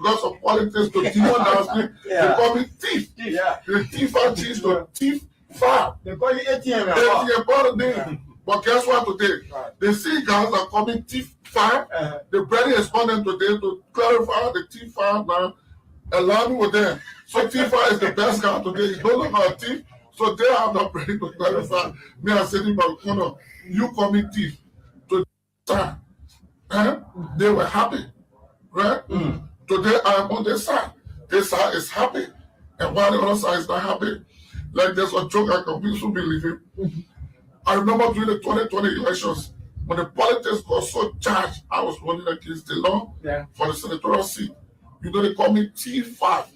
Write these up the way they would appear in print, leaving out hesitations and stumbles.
because of politics to demonize me. They call me thief. The thief I changed to thief far. They call you ATM. ATM part of them. But guess what today? The sea guys are coming thief far. The brother is calling today to clarify the thief far now. Allow me with them. So thief far is the best guy today. He's no longer a thief. So they have not ready to clarify. Me are sitting by the corner. You call me thief. To time. They were happy. Right? Today I am on their side. This side is happy. And while the other side is not happy, like there's a joke I can be so believing. I remember during the 2020 elections, when the politics got so charged, I was running against the law for the senatorial seat. You know, they call me T5.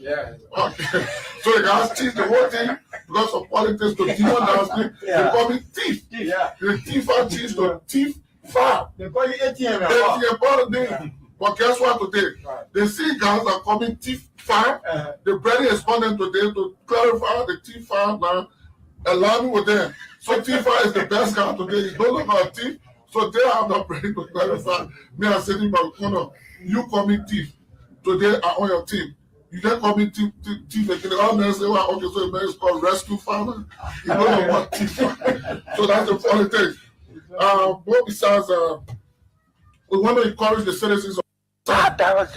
Okay. So the guys changed the whole thing because of politics to demonize me. They call me thief. The thief I changed to thief 5. They call you ATM. ATM part of them. But guess what today? The sea guys are coming thief 5. The brother is calling today to clarify the thief 5 now. Allow me with them. So thief 5 is the best guy today. He's no longer a thief. So they have not ready to clarify. Me are sitting by the corner. You call me thief. Today I'm on your team. You then call me thief again. All men say, well, okay, so the man is called rescue farmer. You don't know what thief. So that's the funny thing. But besides, we want to encourage the citizens of That was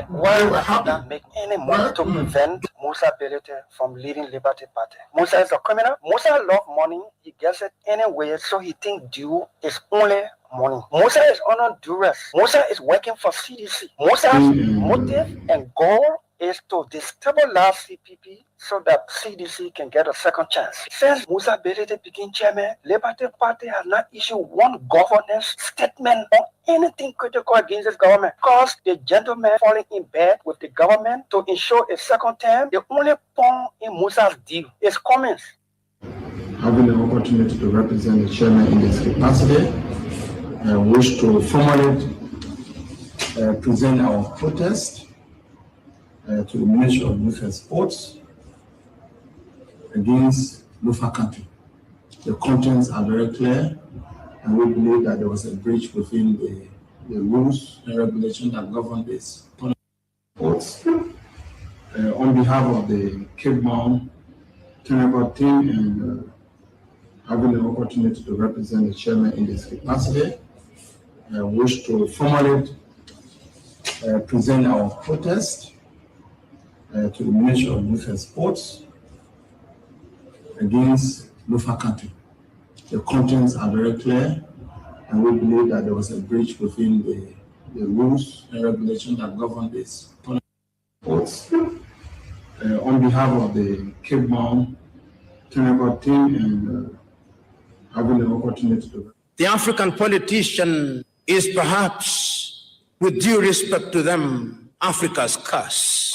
why we have not make any money to prevent Musa Belete from leading Liberty Party. Musa is a criminal. Musa loves money. He gets it anyway, so he thinks due is only money. Musa is under duress. Musa is working for CDC. Musa's motive and goal is to destabilize CPP so that CDC can get a second chance. Since Musa Belete became chairman, Liberty Party has not issued one governance statement on anything critical against this government. Because the gentleman falling in bed with the government to ensure a second term, the only pawn in Musa's deal is Cummings. Having the opportunity to represent the chairman in this capacity, I wish to formally present our protest to the Ministry of Youth and Sports against Lufa country. The contents are very clear, and we believe that there was a breach within the rules and regulations that govern this sports. On behalf of the Cape Town Tenable team and having the opportunity to represent the chairman in this capacity, I wish to formally present our protest to the Ministry of Youth and Sports against Lufa country. The contents are very clear, and we believe that there was a breach within the rules and regulations that govern this sports. On behalf of the Cape Town Tenable team and having the opportunity to. The African politician is perhaps, with due respect to them, Africa's curse.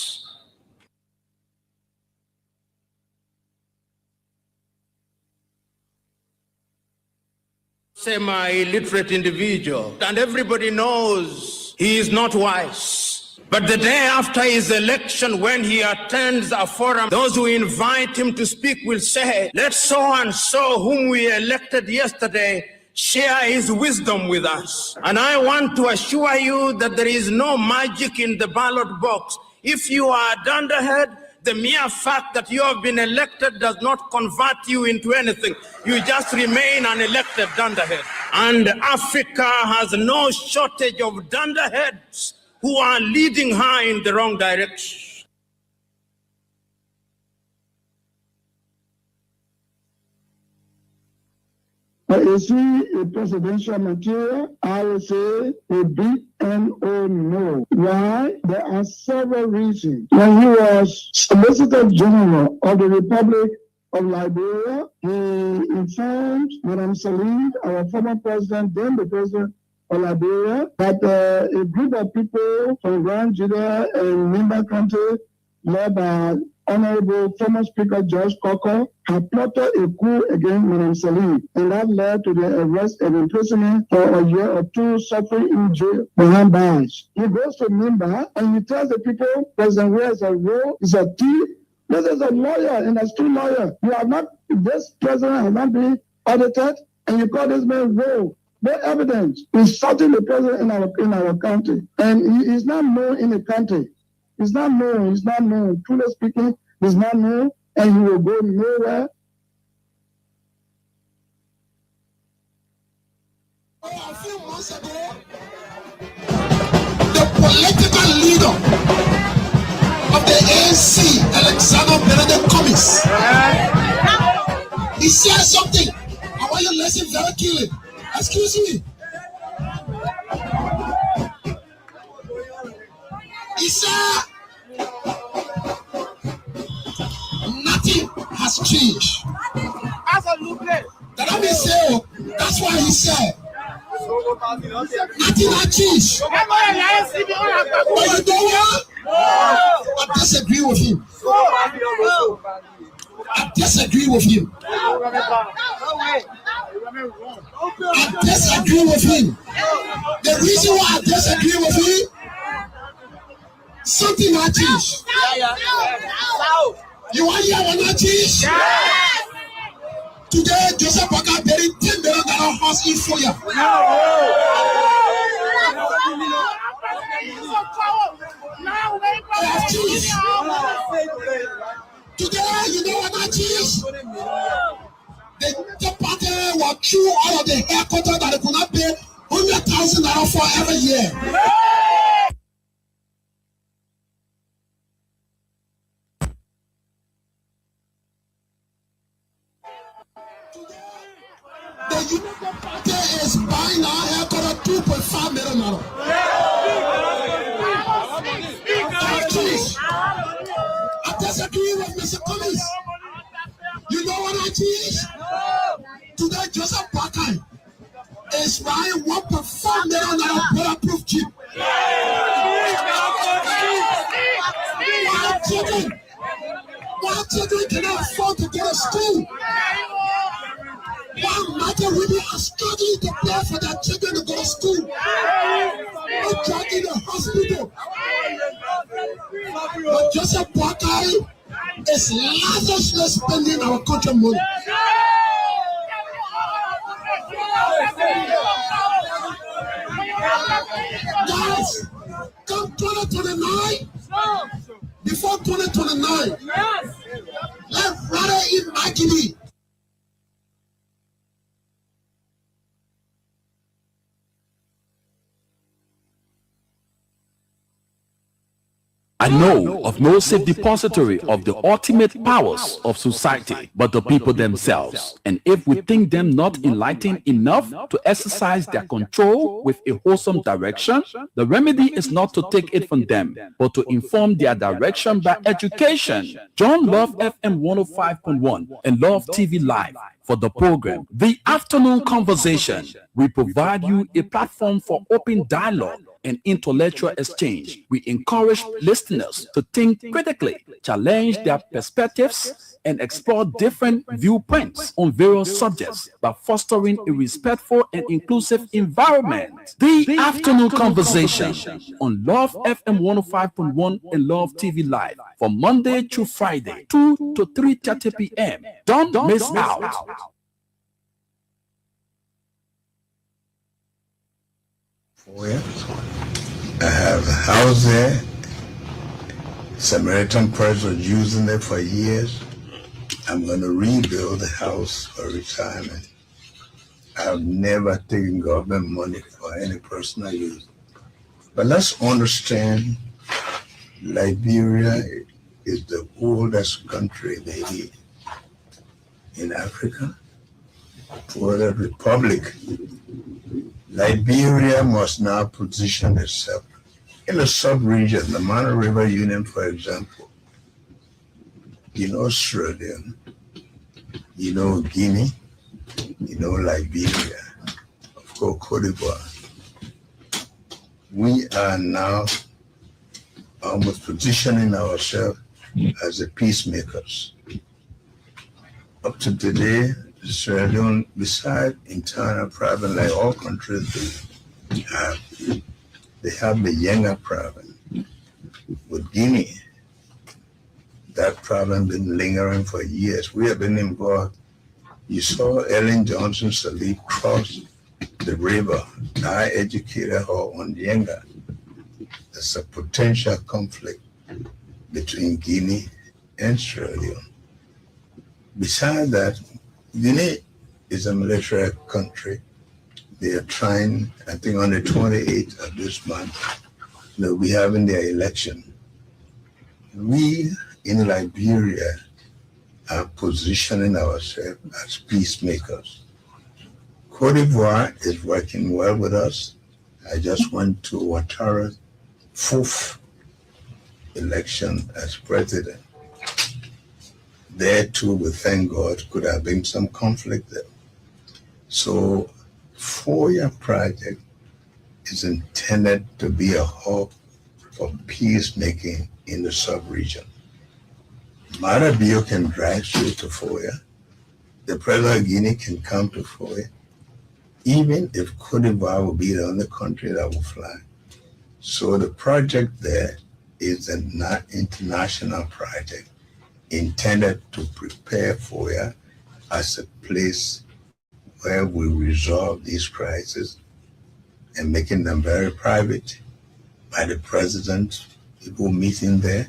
Semi-illiterate individual, and everybody knows he is not wise. But the day after his election, when he attends a forum, those who invite him to speak will say, let so and so whom we elected yesterday share his wisdom with us. And I want to assure you that there is no magic in the ballot box. If you are a dunderhead, the mere fact that you have been elected does not convert you into anything. You just remain an elected dunderhead. And Africa has no shortage of dunderheads who are leading her in the wrong direction. Is he a presidential material? I would say a big N-O no. Why? There are several reasons. When he was Solicitor General of the Republic of Liberia, he informed Madame Salih, our former president, then the president of Liberia, that a group of people from Grand Judah and Nimba County, led by Honorable former Speaker George Coker, had plotted a coup against Madame Salih, and that led to the arrest and imprisonment for a year or two, suffering in jail behind bars. He goes to Nimba and he tells the people, President Ware is a rogue, is a thief. This is a lawyer, and as two lawyers, you have not, this president has not been audited, and you call this man rogue. No evidence. Insulting the president in our country, and he is not known in the country. It's not known. It's not known. Truly speaking, it's not known, and he will go nowhere. A few months ago, the political leader of the ANC, Alexander Benedict Cummings, he said something. I want you to listen very clearly. Excuse me. He said, nothing has changed. That means say, that's why he said, nothing has changed. But you know what? I disagree with him. I disagree with him. I disagree with him. The reason why I disagree with him, something has changed. You want to hear what not changed? Today, Joseph Parker buried $10 million house in Foya. Today, you know what not changed? The party was through all of the headquarters that they could not pay $100,000 for every year. The United Party is buying our headquarters $2.5 million. I disagree with Mr. Cummings. You know what I teach? Today, Joseph Parker is buying $1.5 million bulletproof jeep. Why children cannot afford to go to school? Why mother women are struggling to pay for their children to go to school? Or drug in the hospital. But Joseph Parker is lavishly spending our country money. Guys, come 2029, before 2029, let's rather imagine it. I know of no safe depository of the ultimate powers of society but the people themselves. And if we think them not enlightened enough to exercise their control with a wholesome direction, the remedy is not to take it from them, but to inform their direction by education. John Love FM 105.1 and Love TV Live. For the program, The Afternoon Conversation, we provide you a platform for open dialogue and intellectual exchange. We encourage listeners to think critically, challenge their perspectives, and explore different viewpoints on various subjects by fostering a respectful and inclusive environment. The Afternoon Conversation on Love FM 105.1 and Love TV Live from Monday to Friday, 2 to 3:30 p.m. Don't miss out. I have a house there. Samaritan Purse was using it for years. I'm going to rebuild the house for retirement. I've never taken government money for any personal use. But let's understand, Liberia is the oldest country maybe in Africa. For the republic, Liberia must now position itself in the sub-region, the Mana River Union, for example. You know Australia, you know Guinea, you know Liberia, of course Cote d'Ivoire. We are now almost positioning ourselves as the peacemakers. Up to today, Sierra Leone, besides internal problem like all countries have, they have the Yenga problem. With Guinea, that problem been lingering for years. We have been involved. You saw Ellen Johnson Sirleaf cross the river. I educated her on Yenga. There's a potential conflict between Guinea and Sierra Leone. Besides that, Guinea is a military country. They are trying, I think on the 28th of this month, they'll be having their election. We in Liberia are positioning ourselves as peacemakers. Cote d'Ivoire is working well with us. I just went to Ouattara's 4th election as president. There too, we thank God, could have been some conflict there. So, FOIA project is intended to be a hub for peacemaking in the sub-region. Mara Bio can drive straight to FOIA. The President of Guinea can come to FOIA. Even if Cote d'Ivoire will be the only country that will fly. So the project there is an international project intended to prepare FOIA as a place where we resolve these crises and making them very private by the president, people meeting there,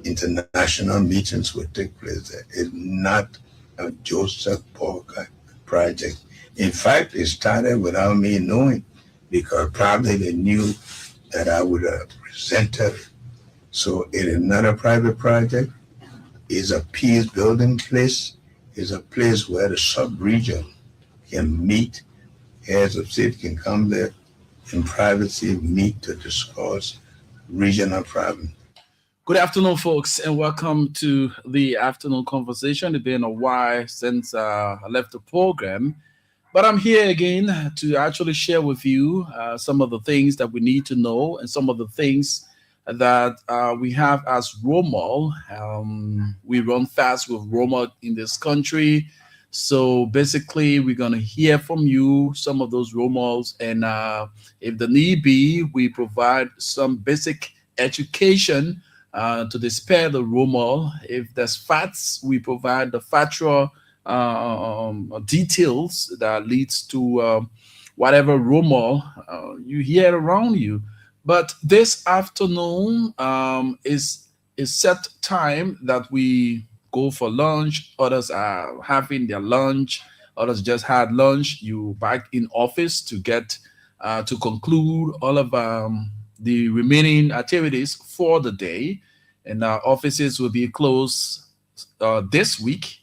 international meetings will take place there. It's not a Joseph Parker project. In fact, it started without me knowing because probably they knew that I would have presented it. So it is not a private project. It's a peace building place. It's a place where the sub-region can meet. Heads of state can come there in privacy, meet to discuss regional problems. Good afternoon, folks, and welcome to the afternoon conversation. It's been a while since I left the program, but I'm here again to actually share with you some of the things that we need to know and some of the things that we have as role model. We run fast with role model in this country. So basically, we're going to hear from you some of those role models, and if the need be, we provide some basic education to dispel the role model. If there's facts, we provide the factual details that leads to whatever role model you hear around you. But this afternoon is set time that we go for lunch. Others are having their lunch. Others just had lunch. You back in office to get to conclude all of the remaining activities for the day. And our offices will be closed this week.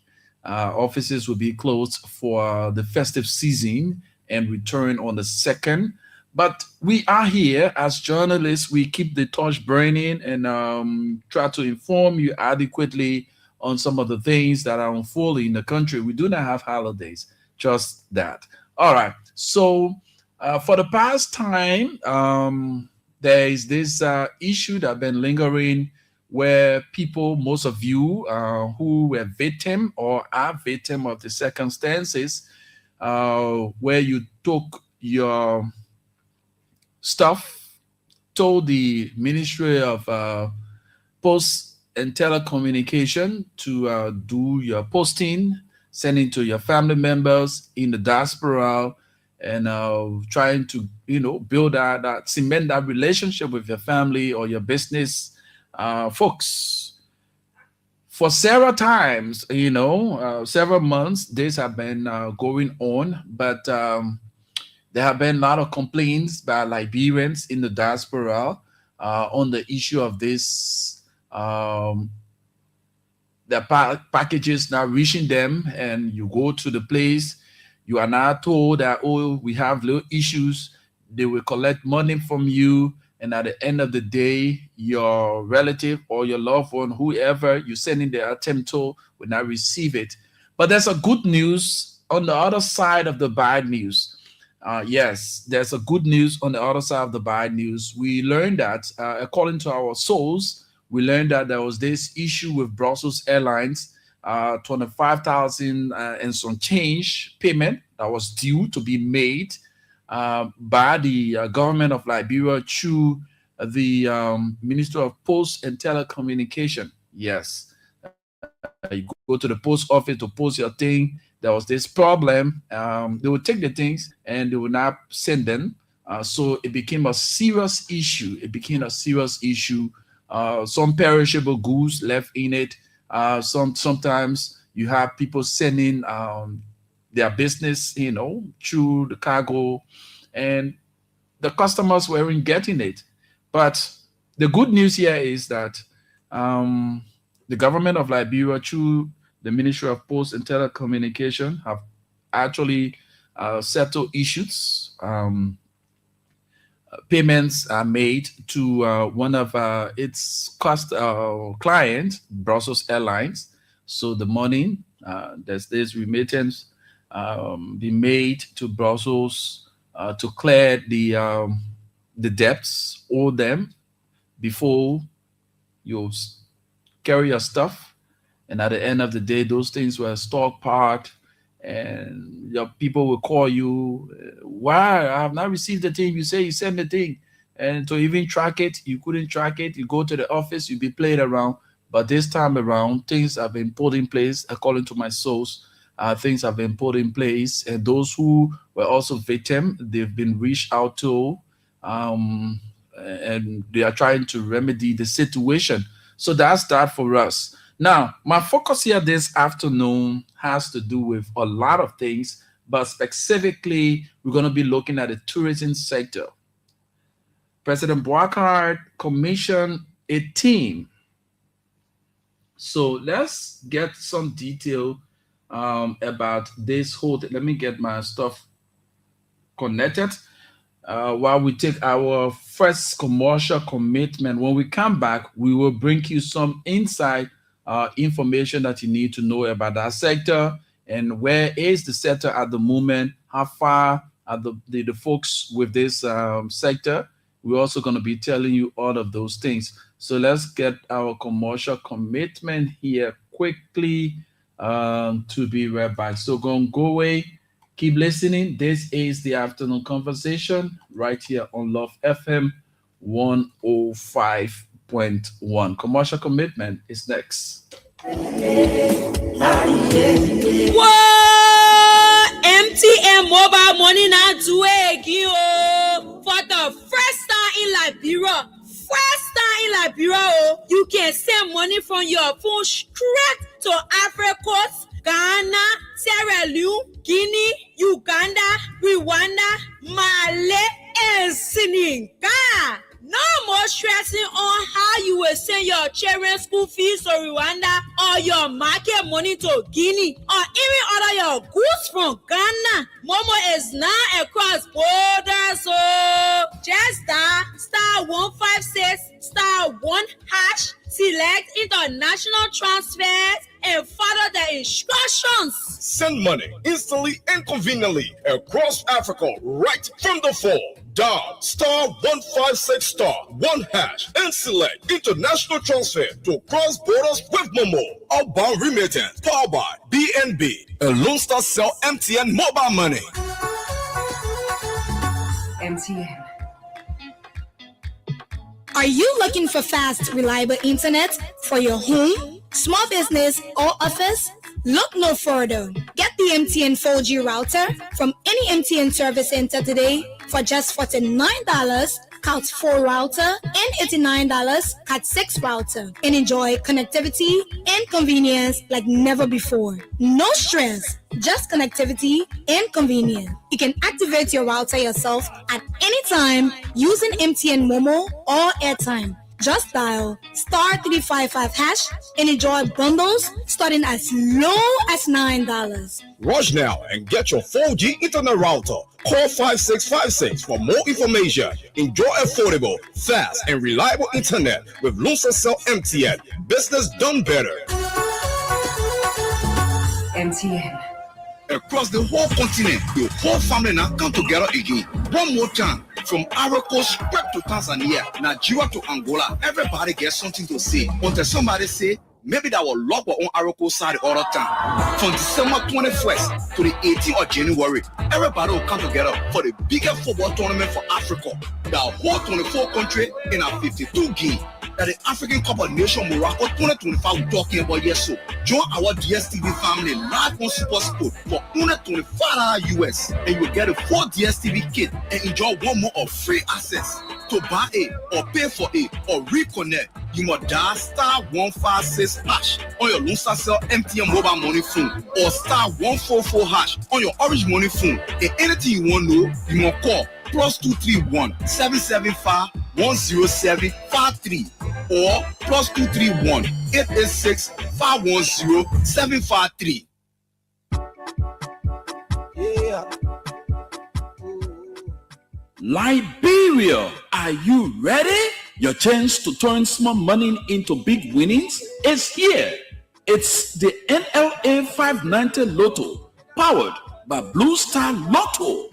Offices will be closed for the festive season and return on the 2nd. But we are here as journalists. We keep the torch burning and try to inform you adequately on some of the things that are unfolding in the country. We do not have holidays, just that. All right. So for the past time, there is this issue that has been lingering where people, most of you who were victim or are victim of the circumstances, where you took your stuff, told the Ministry of Post and Telecommunication to do your posting, sending to your family members in the diaspora, and trying to, build that cement that relationship with your family or your business folks. For several times, several months, this have been going on, but there have been a lot of complaints by Liberians in the diaspora on the issue of this. The packages now reaching them, and you go to the place, you are now told that, we have little issues. They will collect money from you, and at the end of the day, your relative or your loved one, whoever you send in the attempt to, will not receive it. But there's a good news on the other side of the bad news. Yes, there's a good news on the other side of the bad news. We learned that, according to our source, we learned that there was this issue with Brussels Airlines, 25,000 and some change payment that was due to be made by the government of Liberia through the Ministry of Post and Telecommunication. Yes, you go to the post office to post your thing. There was this problem. They would take the things and they would not send them. So it became a serious issue. some perishable goods left in it. Sometimes you have people sending their business, through the cargo, and the customers weren't getting it. But the good news here is that the government of Liberia, through the Ministry of Posts and Telecommunication, have actually settled issues. Payments are made to one of its clients, Brussels Airlines. So the money, there's this remittance be made to Brussels to clear the debts owed them before you carry your stuff. And at the end of the day, those things were stockpiled, and your people will call you, why I have not received the thing, you say you sent the thing, and to even track it, you couldn't track it. You go to the office, you be played around. But this time around, things have been put in place. According to my source, things have been put in place, and those who were also victims, they've been reached out to, and they are trying to remedy the situation. So that's that for us. Now, my focus here this afternoon has to do with a lot of things, but specifically, we're going to be looking at the tourism sector. President Boakar commissioned a team. So let's get some detail about this whole thing. Let me get my stuff connected while we take our first commercial commitment. When we come back, we will bring you some inside information that you need to know about that sector, and where is the sector at the moment, how far are the folks with this sector. We're also going to be telling you all of those things. So let's get our commercial commitment here quickly to be right back. So go away, keep listening. This is the afternoon conversation right here on Love FM 105.1. Commercial commitment is next. Whoa! MTN mobile money now do again for the first time in Liberia. You can send money from your phone straight to Africa, Ghana, Sierra Leone, Guinea, Uganda, Rwanda, Mali, and Senegal. No more stressing on how you will send your children's school fees to Rwanda, or your market money to Guinea, or even order your goods from Ghana. Momo is now across borders, so just dial *156*1#, select international transfers, and follow the instructions. Send money instantly and conveniently across Africa right from the phone. Dial *156*1# and select international transfer to cross borders with Momo. Outbound remittance powered by BNB, a Lone Star Cell MTN mobile money. MTN. Are you looking for fast, reliable internet for your home, small business, or office? Look no further. Get the MTN 4G router from any MTN service center today for just $49, Cat 4 router, and $89, Cat 6 router, and enjoy connectivity and convenience like never before. No stress, just connectivity and convenience. You can activate your router yourself at any time using MTN Momo or airtime. Just dial *355# and enjoy bundles starting as low as $9. Rush now and get your 4G internet router. Call 5656 for more information. Enjoy affordable, fast, and reliable internet with Lone Star Cell MTN. Business done better. MTN. Across the whole continent, the whole family now come together again. One more time, from Arako straight to Tanzania, Nigeria to Angola, everybody gets something to say. Until somebody say, maybe that will lock on Arako side all the time. From December 21st to the 18th of January, everybody will come together for the biggest football tournament for Africa. The whole 24 country in a 52 game. That the African Cup of Nations Morocco 2025 we're talking about here. So join our DSTV family live on Super Sport for only $25 US, and you will get a 4 DSTV kit and enjoy one more of free access. To buy it or pay for it or reconnect, you must dial *156# on your Lunsa Cell MTN mobile money phone or *144# on your Orange money phone. And anything you want to know, you must call +231 775 10753 or +231 886 510 753. Liberia, are you ready? Your chance to turn small money into big winnings is here. It's the NLA 590 Lotto, powered by Blue Star Lotto.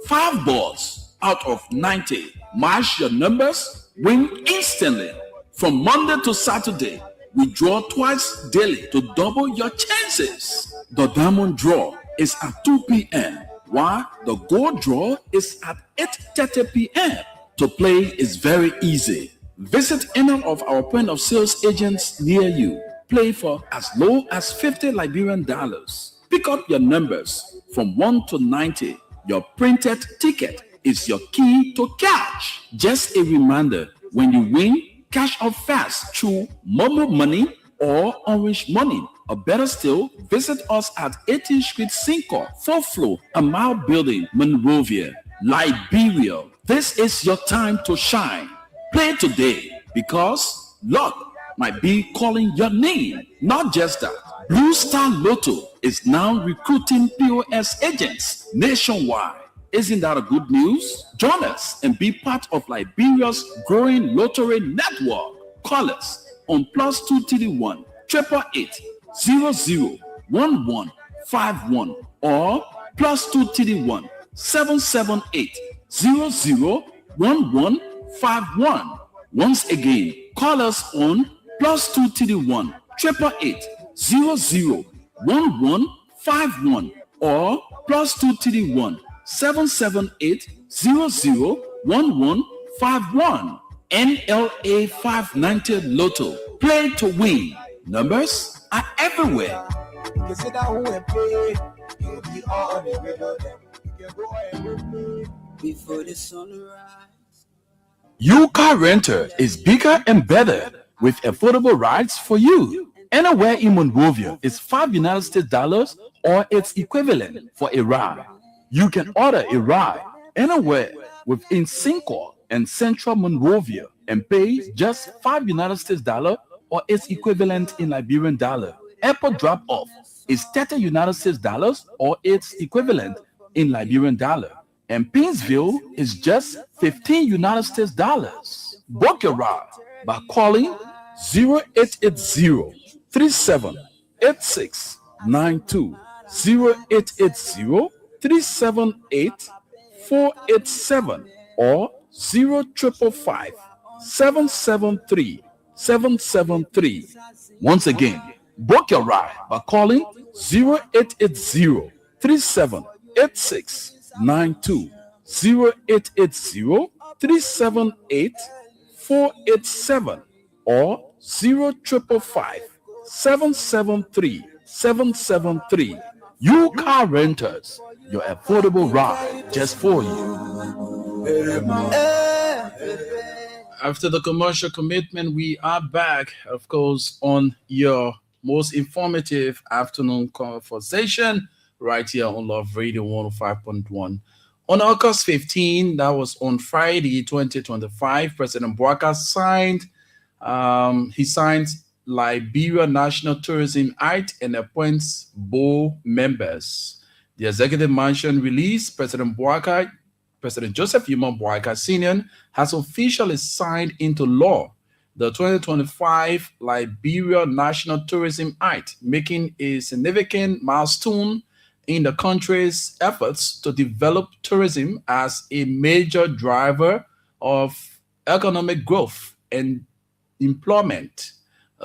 5 balls out of 90. Match your numbers, win instantly. From Monday to Saturday, we draw twice daily to double your chances. The diamond draw is at 2 p.m. while the gold draw is at 8:30 p.m. To play is very easy. Visit any of our point of sales agents near you. Play for as low as 50 Liberian dollars. Pick up your numbers from 1 to 90. Your printed ticket is your key to cash. Just a reminder, when you win, cash out fast through Momo Money or Orange Money. Or better still, visit us at 18th Street, Cinco, 4th floor, Amal Building, Monrovia, Liberia. This is your time to shine. Play today because luck might be calling your name. Not just that, Blue Star Lotto is now recruiting POS agents nationwide. Isn't that a good news? Join us and be part of Liberia's growing lottery network. Call us on +231 888 001151 or +231 778 001151. Once again, call us on +231 888 001151 or +231 778 001151. NLA 590 Lotto. Play to win. Numbers are everywhere. Before the sunrise. U-Car Renter is bigger and better with affordable rides for you. Anywhere in Monrovia is $5 or its equivalent for a ride. You can order a ride anywhere within Cinco and Central Monrovia and pay just $5 or its equivalent in Liberian dollar. Airport drop-off is $30 or its equivalent in Liberian dollar. And Painesville is just $15. Book your ride by calling 0880-3786-92, 0880-378-487, or 0555-773-773. Once again, book your ride by calling 0880-3786-92, 0880-378-487, or 0555-773-773. U-Car Renters, your affordable ride just for you. After the commercial commitment, we are back, of course, on your most informative afternoon conversation right here on Love Radio 105.1. On August 15, that was on Friday, 2025, President Bouaka signed Liberia National Tourism Act and appoints board members. The executive mansion released President Joseph Yuma Bouaka Sr. has officially signed into law the 2025 Liberia National Tourism Act, making a significant milestone in the country's efforts to develop tourism as a major driver of economic growth and employment.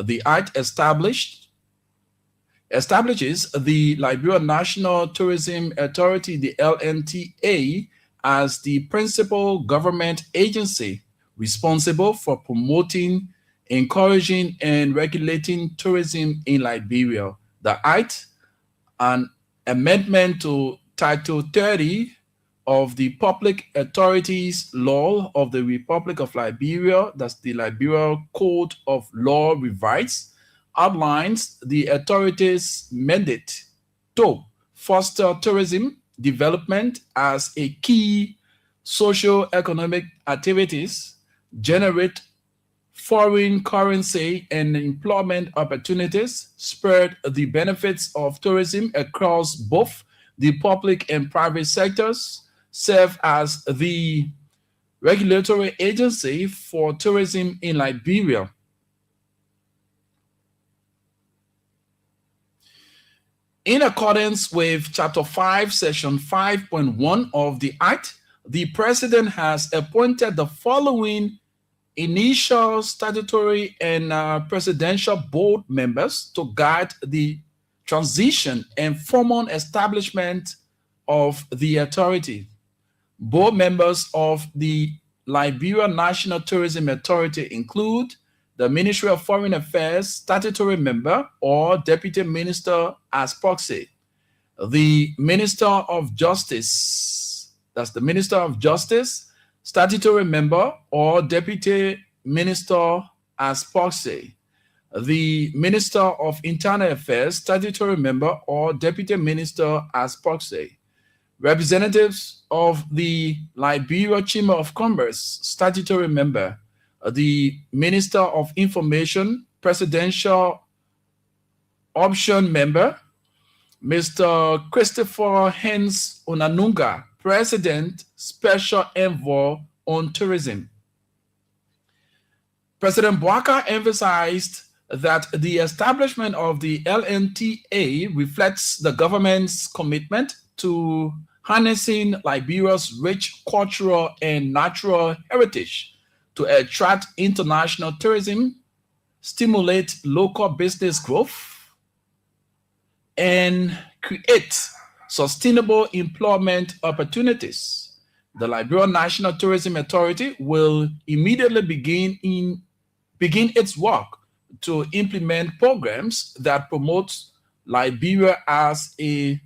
The act establishes the Liberia National Tourism Authority, the LNTA, as the principal government agency responsible for promoting, encouraging, and regulating tourism in Liberia. The act, an amendment to Title 30 of the Public Authorities Law of the Republic of Liberia, that's the Liberia Code of Law Revised, outlines the authorities' mandate to foster tourism development as a key socio-economic activities, generate foreign currency and employment opportunities, spread the benefits of tourism across both the public and private sectors, serve as the regulatory agency for tourism in Liberia. In accordance with Chapter 5, Section 5.1 of the Act, the President has appointed the following initial statutory and presidential board members to guide the transition and formal establishment of the authority. Board members of the Liberia National Tourism Authority include the Ministry of Foreign Affairs statutory member or deputy minister as proxy, the Minister of Justice, that's the Minister of Justice, statutory member or deputy minister as proxy, the Minister of Internal Affairs statutory member or deputy minister as proxy, representatives of the Liberia Chamber of Commerce statutory member, the Minister of Information presidential option member, Mr. Christopher Hens Onanunga, President Special Envoy on Tourism. President Bouaka emphasized that the establishment of the LNTA reflects the government's commitment to harnessing Liberia's rich cultural and natural heritage to attract international tourism, stimulate local business growth, and create sustainable employment opportunities. The Liberia National Tourism Authority will immediately begin its work to implement programs that promote Liberia as a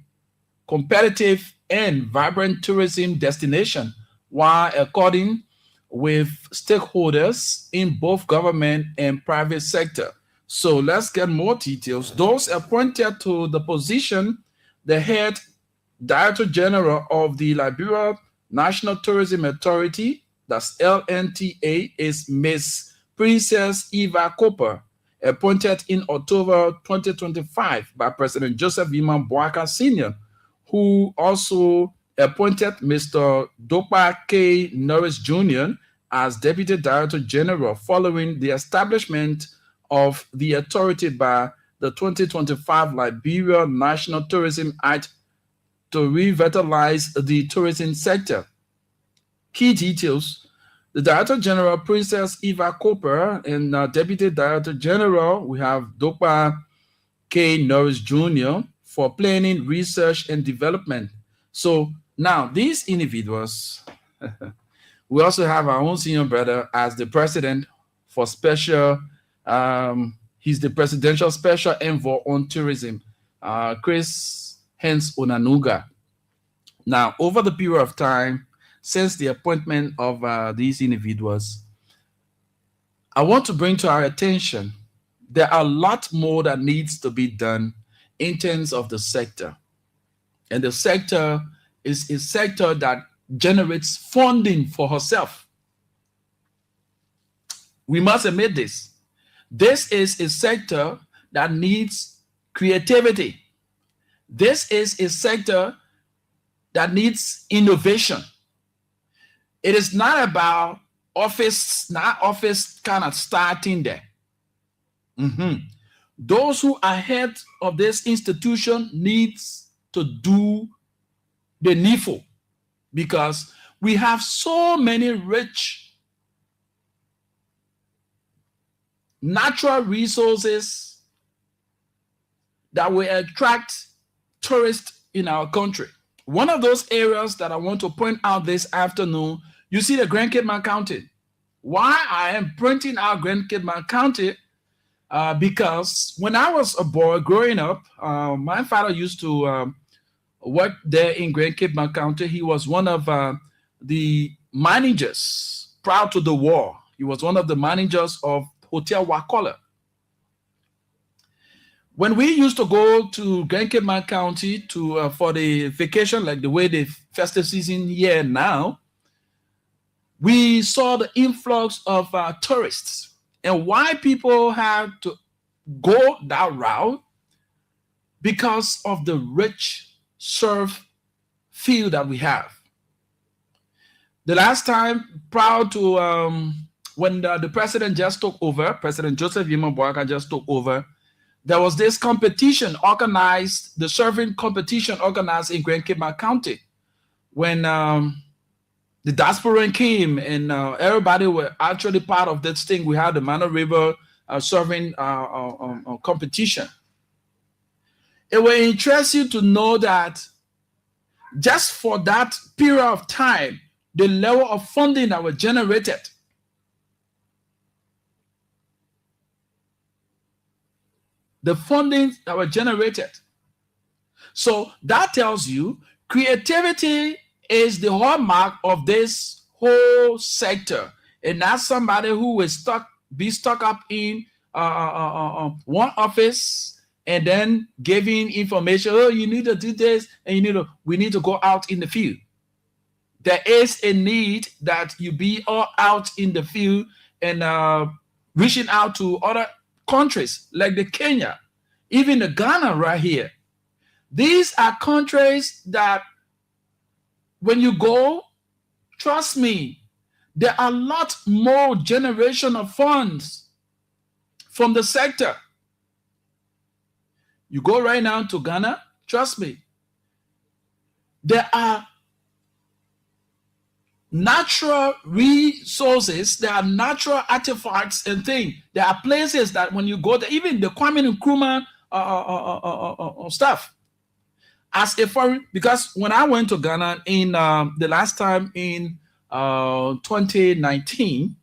competitive and vibrant tourism destination, while according with stakeholders in both government and private sector. So let's get more details. Those appointed to the position, the head Director General of the Liberia National Tourism Authority, that's LNTA, is Ms. Princess Eva Cooper, appointed in October 2025 by President Joseph Iman Bouaka Sr., who also appointed Mr. Dopa K. Norris Jr. as Deputy Director General following the establishment of the authority by the 2025 Liberia National Tourism Act to revitalize the tourism sector. Key details: the Director General, Princess Eva Cooper, and Deputy Director General, we have Dopa K. Norris Jr. for planning, research, and development. So now these individuals, we also have our own senior brother as the president for special, he's the presidential special envoy on tourism, Chris Hens Onanunga. Now, over the period of time, since the appointment of these individuals, I want to bring to our attention there are a lot more that needs to be done in terms of the sector. And the sector is a sector that generates funding for herself. We must admit this. This is a sector that needs creativity. This is a sector that needs innovation. It is not about office kind of starting there. Those who are head of this institution needs to do the needful, because we have so many rich natural resources that will attract tourists in our country. One of those areas that I want to point out this afternoon, you see the Grand Cape Mount County. Why I am pointing out Grand Cape Mount County? Because when I was a boy growing up, my father used to worked there in Grand Cape County. He was one of the managers prior to the war. He was one of the managers of Hotel Wakola. When we used to go to Grand Cape County to for the vacation, like the way the festive season here now, we saw the influx of tourists. And why people had to go that route? Because of the rich surf field that we have. The last time, prior to when the president just took over, President Joseph Yema Boyaka just took over, there was this competition organized, the surfing competition organized in Grand Cape County. When the diaspora came and everybody were actually part of this thing, we had the Mano River surfing competition. It will interest you to know that just for that period of time, the level of funding that was generated. The funding that were generated. So that tells you creativity is the hallmark of this whole sector. And not somebody who will be stuck up in one office and then giving information, oh, you need to do this, and we need to go out in the field. There is a need that you be all out in the field and reaching out to other countries like the Kenya, even the Ghana right here. These are countries that when you go, trust me, there are a lot more generation of funds from the sector. You go right now to Ghana, trust me, there are natural resources, there are natural artifacts and things. There are places that when you go there, even the Kwame Nkrumah stuff, as a foreign, because when I went to Ghana in the last time in 2019,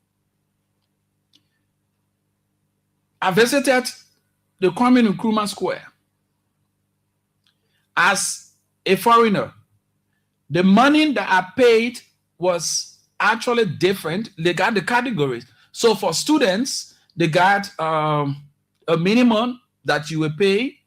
I visited the Kwame Nkrumah Square. As a foreigner, the money that I paid was actually different. They got the categories. So for students, they got a minimum that you will pay.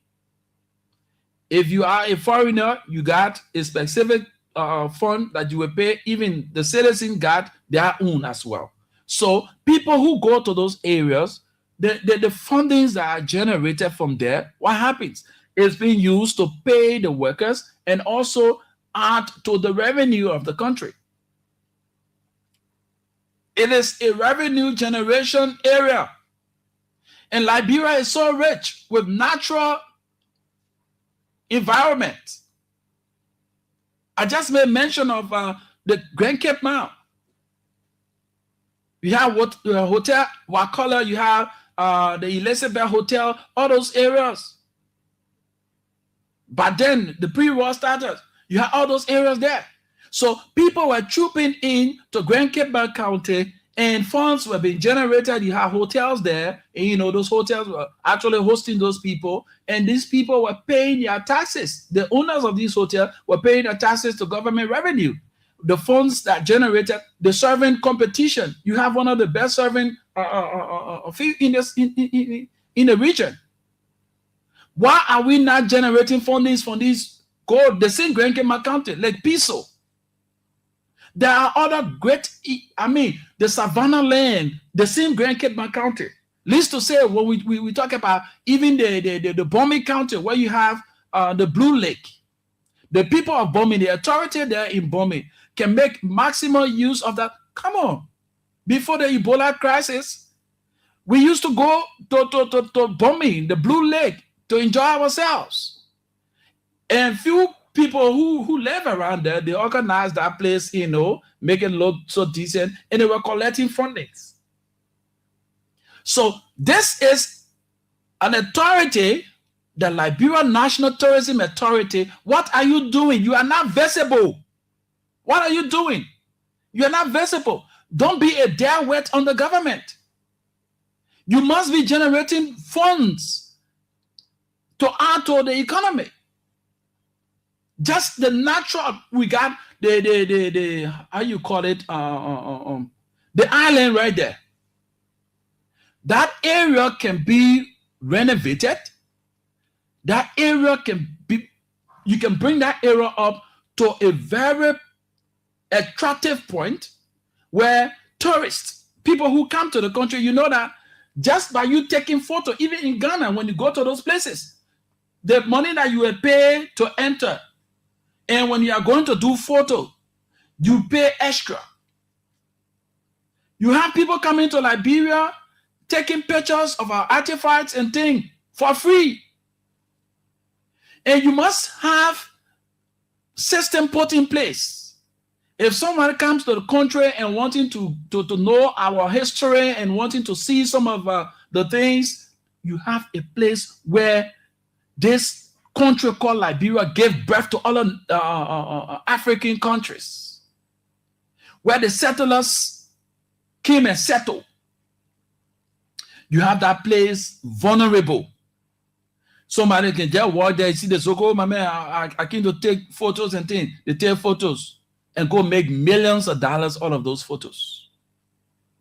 If you are a foreigner, you got a specific fund that you will pay. Even the citizen got their own as well. So people who go to those areas, the fundings that are generated from there, what happens? It's being used to pay the workers and also add to the revenue of the country. It is a revenue generation area. And Liberia is so rich with natural environment. I just made mention of the Grand Cape Mount. You have Hotel Wakola, you have the Elizabeth Hotel, all those areas. But then the pre-war started. You have all those areas there. So people were trooping in to Grand Cape County and funds were being generated. You have hotels there, and those hotels were actually hosting those people, and these people were paying their taxes. The owners of these hotels were paying their taxes to government revenue. The funds that generated the serving competition. You have one of the best serving in the region. Why are we not generating fundings from these gold? The same Grand Cape County, like Piso. There are other great, the Savannah land, the same Grand Cape County. Least to say, when we talk about even the Bombay County, where you have the Blue Lake. The people of Bombay, the authority there in Bombay, can make maximum use of that. Come on. Before the Ebola crisis, we used to go to Bombay, the Blue Lake, to enjoy ourselves. And few people who live around there, they organized that place, make it look so decent, and they were collecting fundings. So this is an authority, the Liberia National Tourism Authority. What are you doing? You are not visible. What are you doing? You are not visible. Don't be a dereweight on the government. You must be generating funds to add to the economy. Just the natural, we got the how you call it, the island right there. That area can be renovated. That area can be, you can bring that area up to a very attractive point where tourists, people who come to the country, you know that just by you taking photo, even in Ghana, when you go to those places, the money that you will pay to enter, and when you are going to do photo, you pay extra. You have people coming to Liberia, taking pictures of our artifacts and things for free. And you must have system put in place. If someone comes to the country and wanting to know our history and wanting to see some of the things, you have a place where this country called Liberia gave birth to all of African countries, where the settlers came and settled. You have that place vulnerable. Somebody can just walk there, see the so-called, my man, I came to take photos and things. They take photos and go make millions of dollars out of those photos.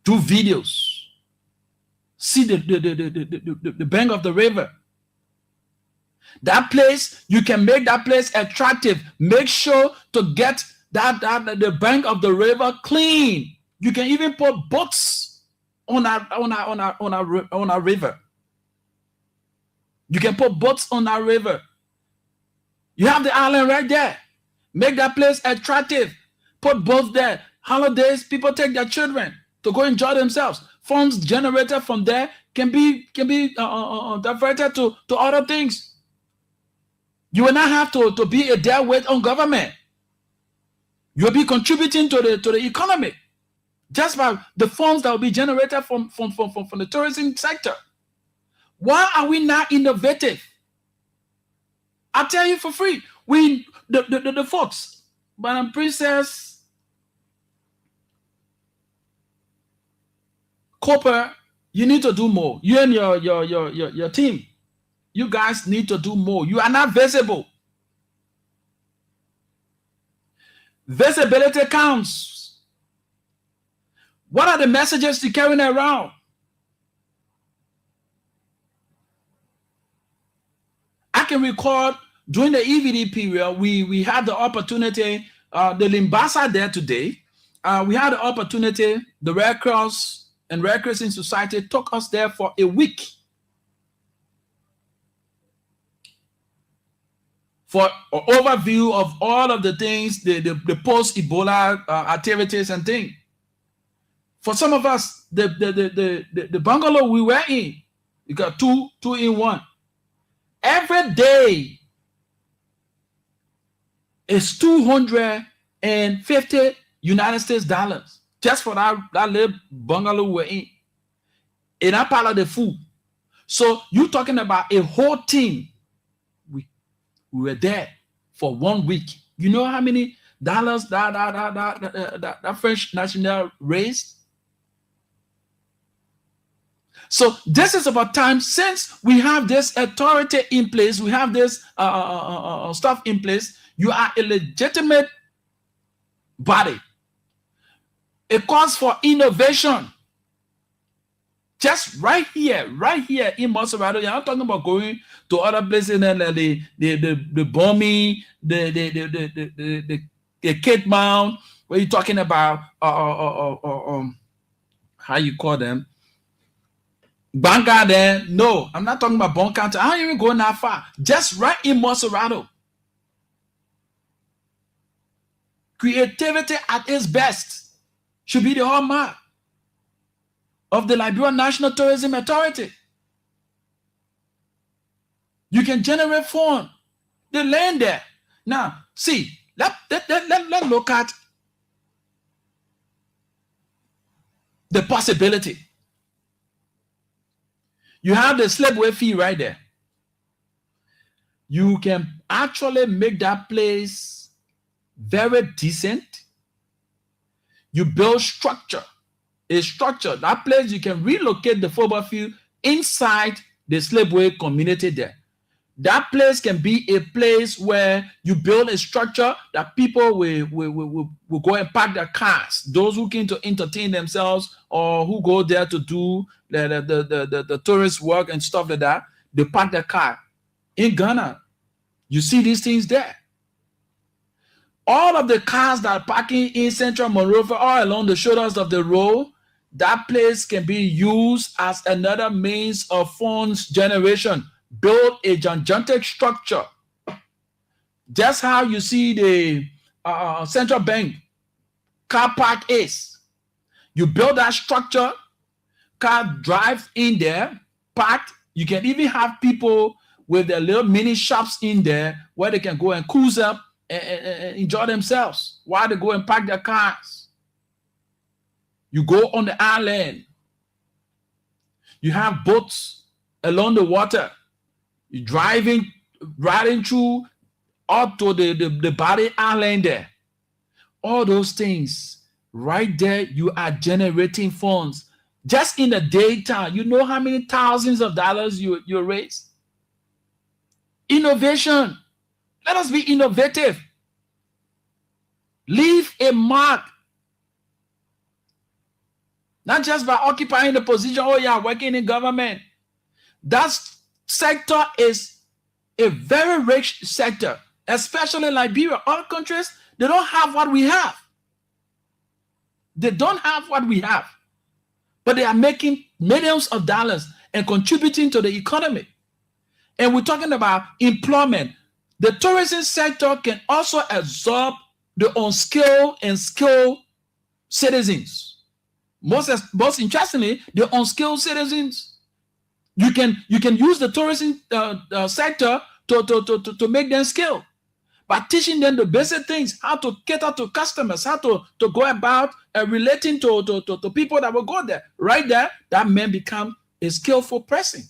Do videos. See the bank of the river. That place, you can make that place attractive. Make sure to get the bank of the river clean. You can even put boats on a river. You can put boats on that river. You have the island right there. Make that place attractive. Put boats there. Holidays, people take their children to go enjoy themselves. Funds generated from there can be diverted to other things. You will not have to be a dead weight on government. You will be contributing to the economy just by the funds that will be generated from the tourism sector. Why are we not innovative? I tell you for free. The folks, Madam Princess Cooper, you need to do more. You and your team, you guys need to do more. You are not visible. Visibility counts. What are the messages you're carrying around? I can recall during the EVD period, we had the opportunity, the Limbasa there today, we had the opportunity, the Red Cross and Red Crescent Society took us there for a week for an overview of all of the things, the post-Ebola activities and things. For some of us, the bungalow we were in, we got two in one. Every day is $250 United States dollars just for that little bungalow we're in that part of the food. So you're talking about a whole team. We were there for 1 week. You know how many dollars that French national raised? So this is about time, since we have this authority in place, we have this stuff in place, you are a legitimate body. It calls for innovation. Just right here in Monserrato. You're not talking about going to other places and the Bomi, the Cape Mount, where you're talking about how you call them? Banca there. No, I'm not talking about Bon County. I don't even go that far. Just right in Monserrato. Creativity at its best should be the hallmark of the Liberian National Tourism Authority. You can generate fund. The land there. Now, see, let's look at the possibility. You have the slipway fee right there. You can actually make that place very decent. You build structure. A structure. That place you can relocate the football field inside the slipway community there. That place can be a place where you build a structure that people will go and park their cars. Those who came to entertain themselves or who go there to do the tourist work and stuff like that, they park their car. In Ghana, you see these things there. All of the cars that are parking in Central Monrovia or along the shoulders of the road, that place can be used as another means of funds generation. Build a gigantic structure. Just how you see the central bank car park is. You build that structure, car drive in there, parked. You can even have people with their little mini shops in there where they can go and cruise up and enjoy themselves while they go and park their cars. You go on the island. You have boats along the water. You're riding through up to the Body Island there. All those things, right there, you are generating funds. Just in the daytime, you know how many thousands of dollars you raise? Innovation. Let us be innovative. Leave a mark. Not just by occupying the position, oh yeah, working in government. That sector is a very rich sector, especially Liberia. Other countries, they don't have what we have. They don't have what we have. But they are making millions of dollars and contributing to the economy. And we're talking about employment. The tourism sector can also absorb the unskilled and skilled citizens. Most interestingly, the unskilled citizens. You can use the tourism sector to make them skilled by teaching them the basic things, how to cater to customers, how to go about relating to people that will go there. Right there, that man become a skillful person.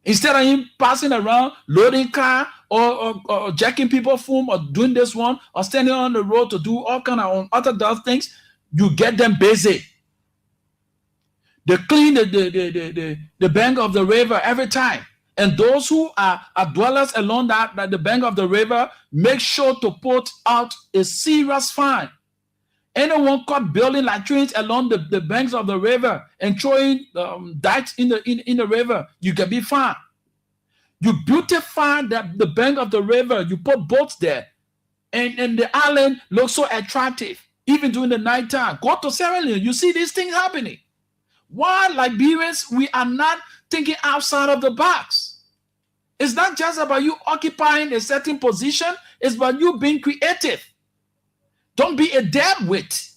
Instead of him passing around, loading car or jacking people's phone or doing this one or standing on the road to do all kind of unorthodox things, you get them busy. They clean the bank of the river every time. And those who are dwellers along the bank of the river, make sure to put out a serious fine. Anyone caught building latrines along the banks of the river and throwing dikes in the river, you can be fined. You beautify the bank of the river, you put boats there, and the island looks so attractive, even during the nighttime. Go to Sierra Leone, you see these things happening. Why, Liberians, we are not thinking outside of the box? It's not just about you occupying a certain position, it's about you being creative. Don't be a deadweight.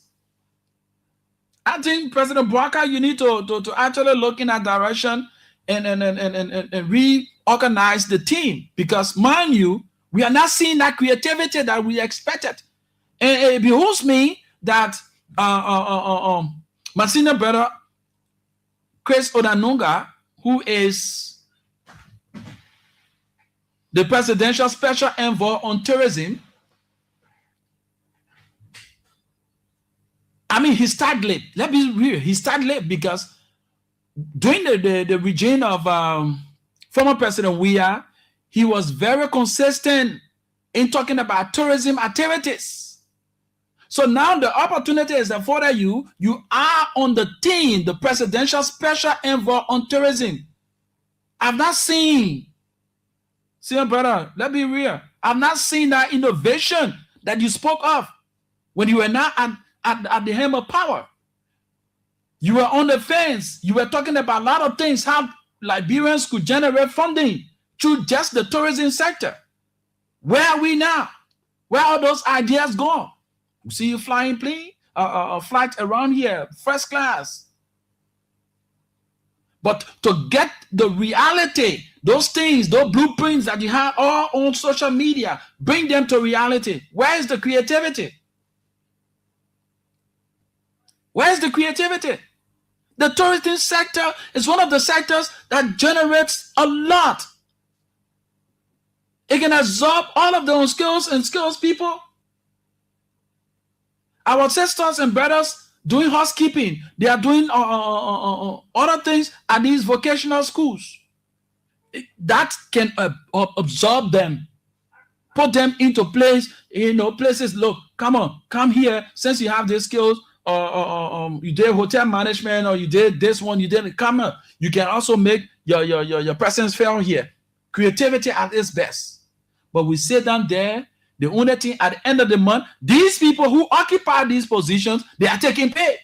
I think President Bouaka, you need to actually look in that direction and reorganize the team, because mind you, we are not seeing that creativity that we expected. And it behooves me that my senior brother Chris Odanunga, who is the presidential special envoy on tourism, I mean, he started late. Let's be real. He started late because during the regime of former President Weah, he was very consistent in talking about tourism activities. So now the opportunity is afforded you. You are on the team, the presidential special envoy on tourism. I've not seen, senior brother, let's be real. I've not seen that innovation that you spoke of when you were not at the helm of power. You were on the fence. You were talking about a lot of things, how Liberians could generate funding through just the tourism sector. Where are we now? Where are those ideas gone? You see you flying plane, flight around here, first class. But to get the reality, those things, those blueprints that you have all on social media, bring them to reality. Where is the creativity? Where's the creativity? The tourism sector is one of the sectors that generates a lot. It can absorb all of the unskilled and skilled people. Our sisters and brothers doing housekeeping, they are doing other things at these vocational schools. that can absorb them, put them into places. Look, come here. Since you have these skills, or you did hotel management, or you did this one, you didn't come here. You can also make your presence felt here. Creativity at its best. But we sit down there. The only thing at the end of the month, these people who occupy these positions, they are taking pay.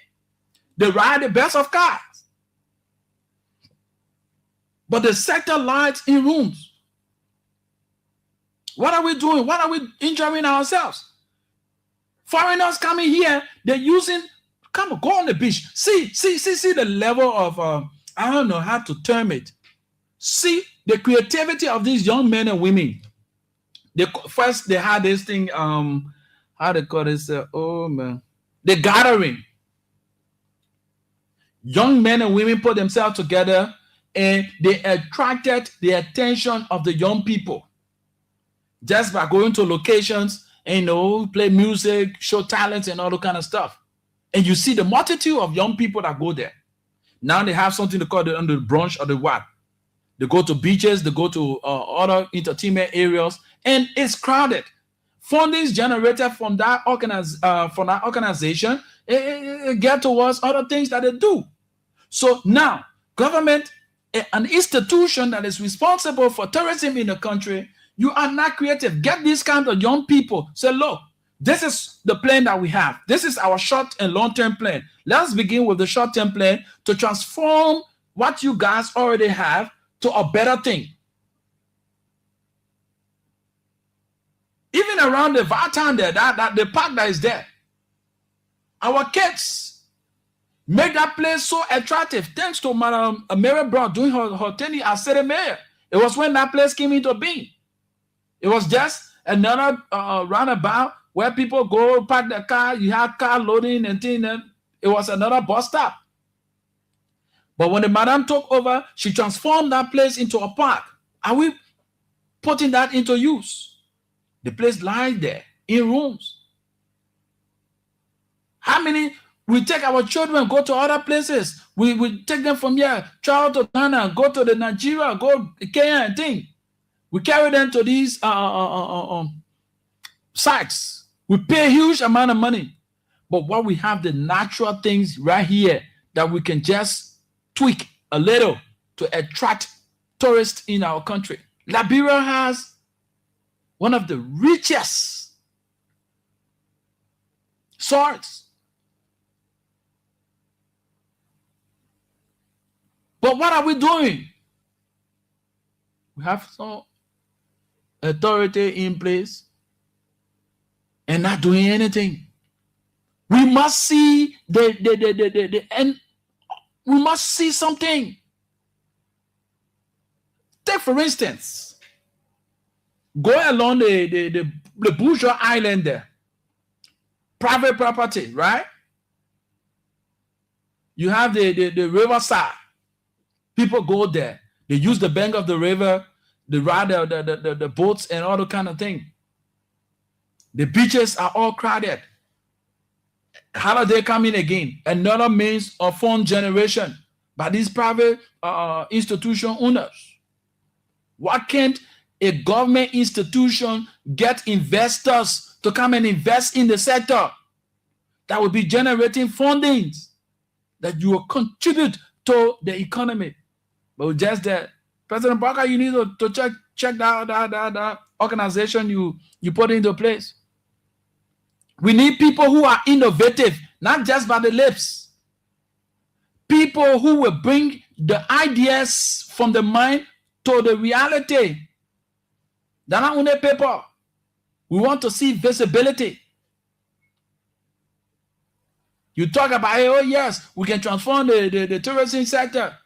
They ride the best of cars. But the sector lies in rooms. What are we doing? What are we injuring ourselves? Foreigners coming here, they're using, go on the beach. See the level of, I don't know how to term it. See the creativity of these young men and women. First, they had this thing, how they call this? The gathering. Young men and women put themselves together and they attracted the attention of the young people just by going to locations and, play music, show talents and all that kind of stuff. And you see the multitude of young people that go there. Now they have something to call the brunch or the what. They go to beaches, they go to other entertainment areas, and it's crowded. Fundings generated from that organization get towards other things that they do. So now, government, an institution that is responsible for tourism in the country, you are not creative. Get these kind of young people. Say, look, this is the plan that we have. This is our short and long-term plan. Let's begin with the short-term plan to transform what you guys already have to a better thing. Even around the Vartan there, that the park that is there, our kids make that place so attractive. Thanks to Madam Mary Brown doing her tenure as city mayor. It was when that place came into being. It was just another roundabout where people go park their car. You have car loading and things. And it was another bus stop. But when the madam took over, she transformed that place into a park. Are we putting that into use? The place lies there in rooms. How many? We take our children, go to other places. We take them from here, travel to Ghana, go to the Nigeria, go to Kenya and things. We carry them to these sites. We pay a huge amount of money. But what we have, the natural things right here that we can just tweak a little to attract tourists in our country. Liberia has one of the richest soils. But what are we doing? We have some authority in place and not doing anything. We must see the end. We must see something. Take for instance, go along the Bourgeois Island there. Private property, right? You have the riverside. People go there. They use the bank of the river, they ride the boats and all the kind of thing. The beaches are all crowded. How are they coming again? Another means of fund generation by these private institution owners. Why can't a government institution get investors to come and invest in the sector that will be generating fundings that you will contribute to the economy? But just that, President Barker, you need to check that organization you put into place. We need people who are innovative, not just by the lips. People who will bring the ideas from the mind to the reality. They're not only paper. We want to see visibility. You talk about, oh yes, we can transform the tourism sector.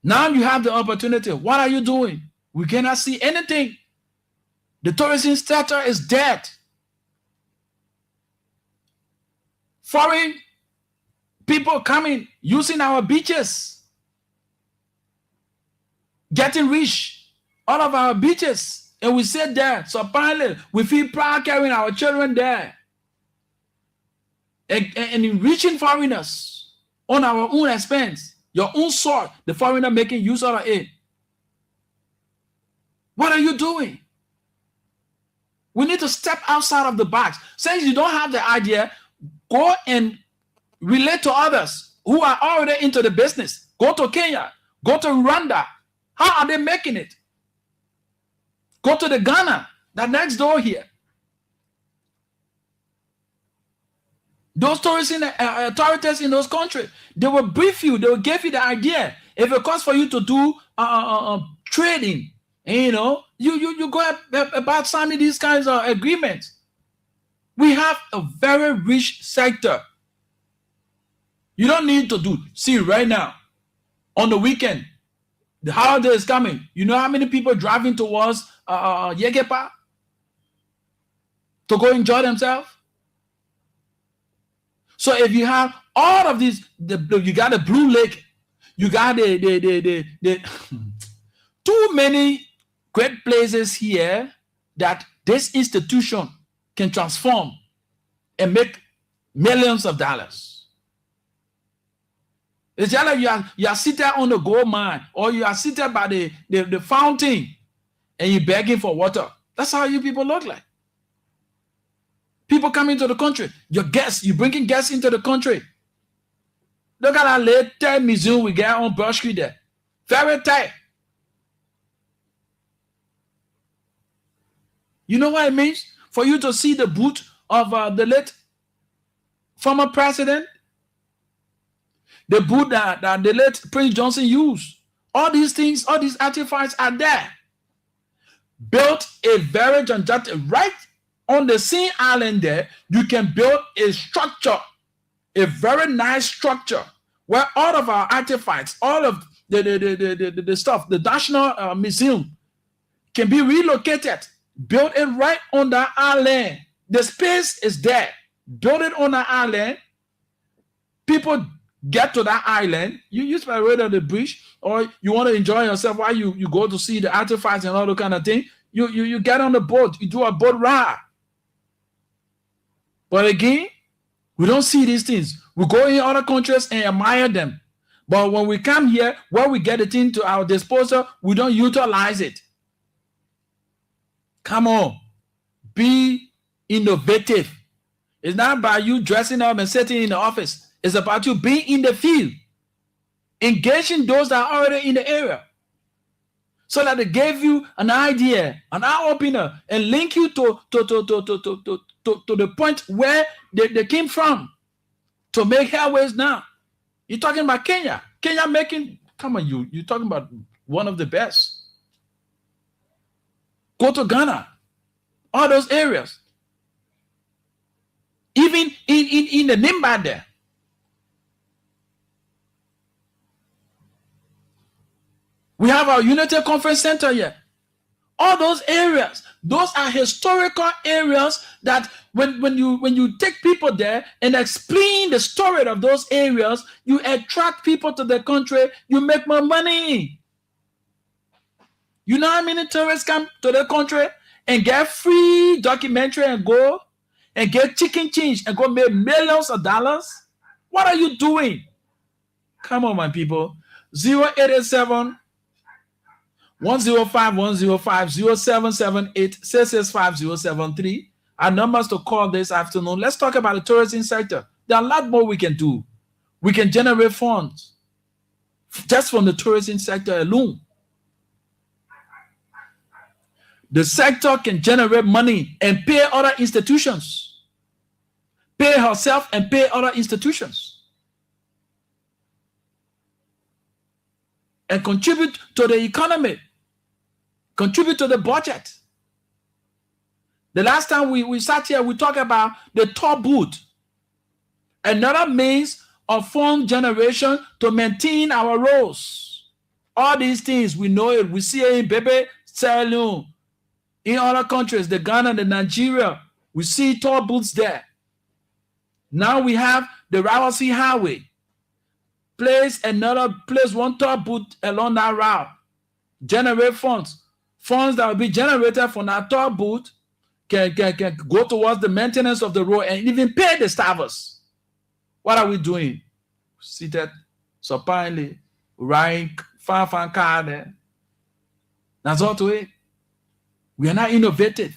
Now you have the opportunity. What are you doing? We cannot see anything. The tourism sector is dead. Foreign people coming, using our beaches, getting rich, all of our beaches, and we sit there. So apparently, we feel proud carrying our children there and enriching foreigners on our own expense. Your own soil, the foreigner making use of it. What are you doing? We need to step outside of the box. Since you don't have the idea, go and relate to others who are already into the business. Go to Kenya. Go to Rwanda. How are they making it? Go to the Ghana, that next door here. Those tourists in authorities in those countries, they will brief you. They will give you the idea. If it costs for you to do trading, you know, you go about signing these kinds of agreements. We have a very rich sector. You don't need to do. See, right now, on the weekend, the holiday is coming. You know how many people driving towards Yegepa to go enjoy themselves? So if you have all of these, you got the Blue Lake, you got the too many great places here that this institution can transform and make millions of dollars. It's just like you are seated on the gold mine, or you are seated by the fountain and you're begging for water. That's how you people look like. People coming to the country. Your guests, you're bringing guests into the country. Look at that little museum we got on Broad Street there. Very tight. You know what it means? For you to see the boot of the late former president, the boot that the late Prince Johnson used. All these things, all these artifacts are there. Built a very gigantic, right on the Sea Island there, you can build a structure, a very nice structure, where all of our artifacts, all of the stuff, the National Museum can be relocated. Build it right on the island. The space is there. Build it on the island. People get to that island. You use by way of the bridge, or you want to enjoy yourself while you go to see the artifacts and all that kind of thing. You get on the boat. You do a boat ride. But again, we don't see these things. We go in other countries and admire them. But when we come here, where we get it into our disposal, we don't utilize it. Come on. Be innovative. It's not about you dressing up and sitting in the office. It's about you being in the field. Engaging those that are already in the area. So that they gave you an idea, an eye-opener, and link you to the point where they came from to make headways now. You're talking about Kenya. Kenya making, come on, you're talking about one of the best. Go to Ghana. All those areas. Even in the Nimba there. We have our Unity Conference Center here. All those areas, those are historical areas that when you take people there and explain the story of those areas, you attract people to the country, you make more money. You know how many tourists come to the country and get free documentary and go and get chicken change and go make millions of dollars? What are you doing? Come on, my people. 0887 105 105 0778 665 073. Our numbers to call this afternoon. Let's talk about the tourism sector. There are a lot more we can do. We can generate funds just from the tourism sector alone. The sector can generate money and pay other institutions. Pay herself and pay other institutions. And contribute to the economy. Contribute to the budget. The last time we sat here, we talked about the toll booth. Another means of fund generation to maintain our roads. All these things, we know it. We see it in Bebe, Sierra Leone, in other countries, the Ghana, the Nigeria. We see toll booths there. Now we have the Rawasi Highway. Place one toll booth along that route. Generate funds. Funds that will be generated from that toll booth can go towards the maintenance of the road and even pay the staffers. What are we doing? Seated supinely, riding far car there. That's all to it. We are not innovative.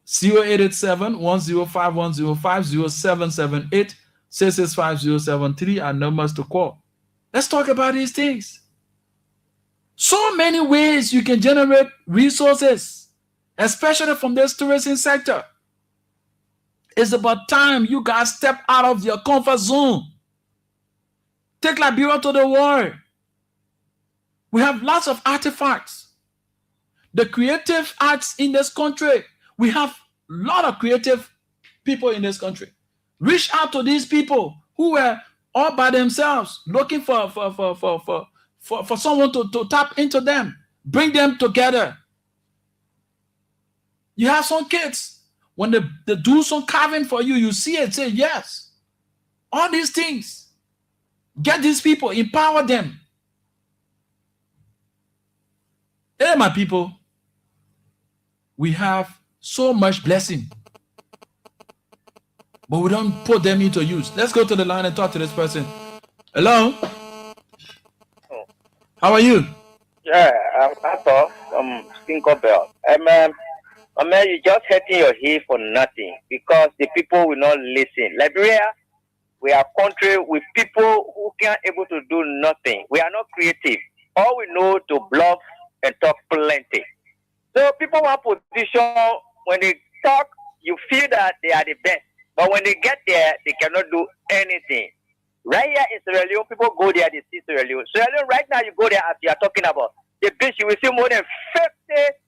0887-105-105-0778-665-073 are numbers to call. Let's talk about these things. So many ways you can generate resources, especially from this tourism sector. It's about time you guys step out of your comfort zone. Take Liberia to the world. We have lots of artifacts. The creative arts in this country, we have a lot of creative people in this country. Reach out to these people who were all by themselves looking for someone to tap into them. Bring them together. You have some kids, when they do some carving for you, you see it, say yes. All these things. Get these people, empower them. Hey, my people, we have so much blessing, but we don't put them into use. Let's go to the line and talk to this person. Hello? How are you? Yeah, I'm Arthur from Tinkerbell. Man, you just hitting your heel for nothing because the people will not listen. Liberia, we are a country with people who can't able to do nothing. We are not creative. All we know to bluff and talk plenty. So people want position. When they talk, you feel that they are the best. But when they get there, they cannot do anything. Right here in Sierra Leone, people go there, they see Sierra Leone. Sierra Leone, right now, you go there as you are talking about the beach, you will see more than 50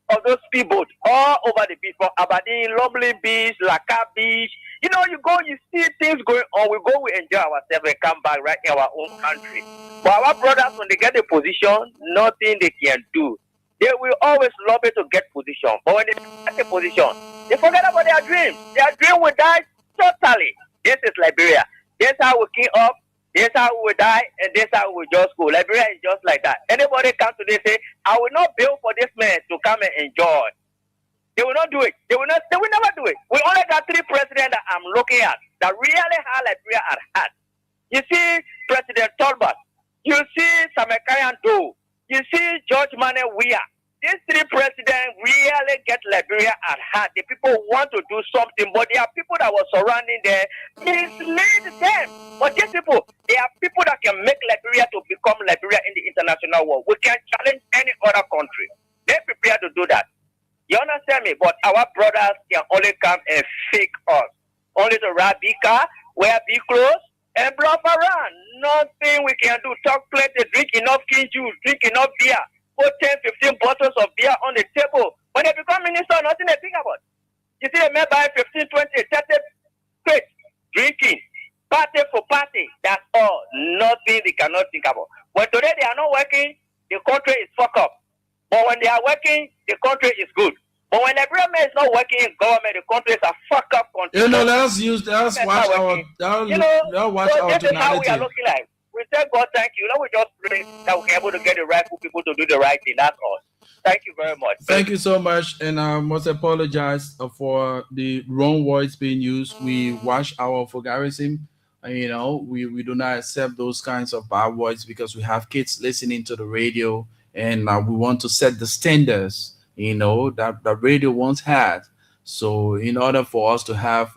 of those speedboats all over the beach, from Aberdeen, Lovely Beach, Laka Beach. You know, you go, you see things going on. We go, we enjoy ourselves and come back right in our own country. But our brothers, when they get the position, nothing they can do. They will always lobby to get position. But when they get the position, they forget about their dreams. Their dream will die totally. This is Liberia. This is how we came up. This is how we will die. And this is how we will just go. Liberia is just like that. Anybody come today say, I will not bill for this man to come and enjoy. They will not do it. They will never do it. We only got 3 presidents that I'm looking at that really have Liberia at heart. You see President Tolbert. You see Samekayan Doe. You see George Manuel Weah. These 3 presidents really get Liberia at heart. The people want to do something, but there are people that were surrounding them, mislead them. But these people, they are people that can make Liberia to become Liberia in the international world. We can challenge any other country. They're prepared to do that. You understand me? But our brothers can only come and fake us. Only to ride big car, wear big clothes, and bluff around. Nothing we can do. Talk plenty, drink enough king juice, drink enough beer. Put 10, 15 bottles of beer on the table. When they become minister, nothing they think about. You see, they may buy 15, 20, 30 crates, drinking, party for party. That's all. Nothing they cannot think about. When today they are not working, the country is fucked up. But when they are working, the country is good. But when Liberia is not working in government, the country is a fuck up country. You know, let's watch our this is how we are looking like. We tell God thank you. Now we just pray that we can able to get the rightful people to do the right thing. That's all. Thank you very much. Thank you so much. And I must apologize for the wrong words being used. We watch our vulgarism. You know, we do not accept those kinds of bad words because we have kids listening to the radio, and we want to set the standards, you know, that the radio once had. So in order for us to have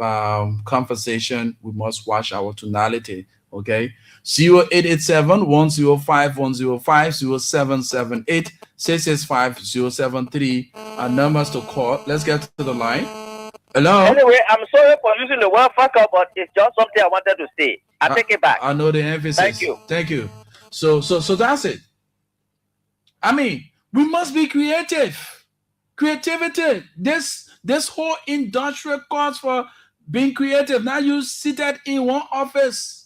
conversation, we must watch our tonality. Okay, 0887-105-105-0778-665-073 are numbers to call. Let's get to the line. Hello. Anyway, I'm sorry for using the word fuck up, but it's just something I wanted to say. I take it back. I know the emphasis. Thank you. Thank you. So that's it. I mean, we must be creative. Creativity. This whole industry calls for being creative. Now you seated in one office.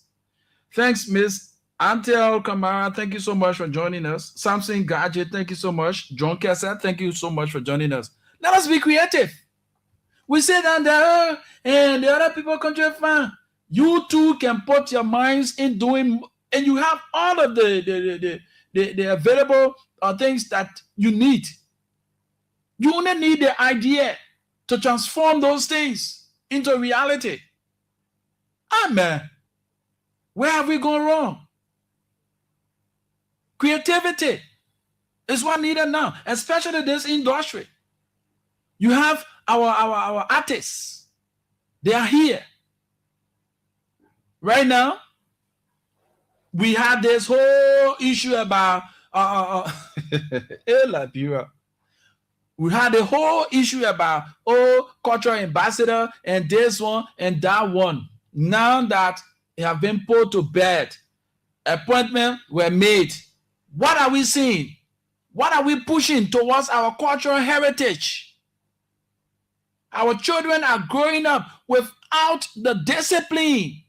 Thanks, Miss Antel Kamara. Thank you so much for joining us. Samson Gadget, thank you so much. John Kessa, thank you so much for joining us. Let us be creative. We sit down there and the other people contribute fine. You too can put your minds in doing, and you have all of the available things that you need. You only need the idea to transform those things into reality. Amen. Where have we gone wrong? Creativity. It's what needed now, especially this industry. You have our artists. They are here. Right now, we had this whole issue about Liberia. We had a whole issue about cultural ambassador and this one and that one. Now that they have been put to bed, appointments were made. What are we seeing? What are we pushing towards our cultural heritage? Our children are growing up without the discipline.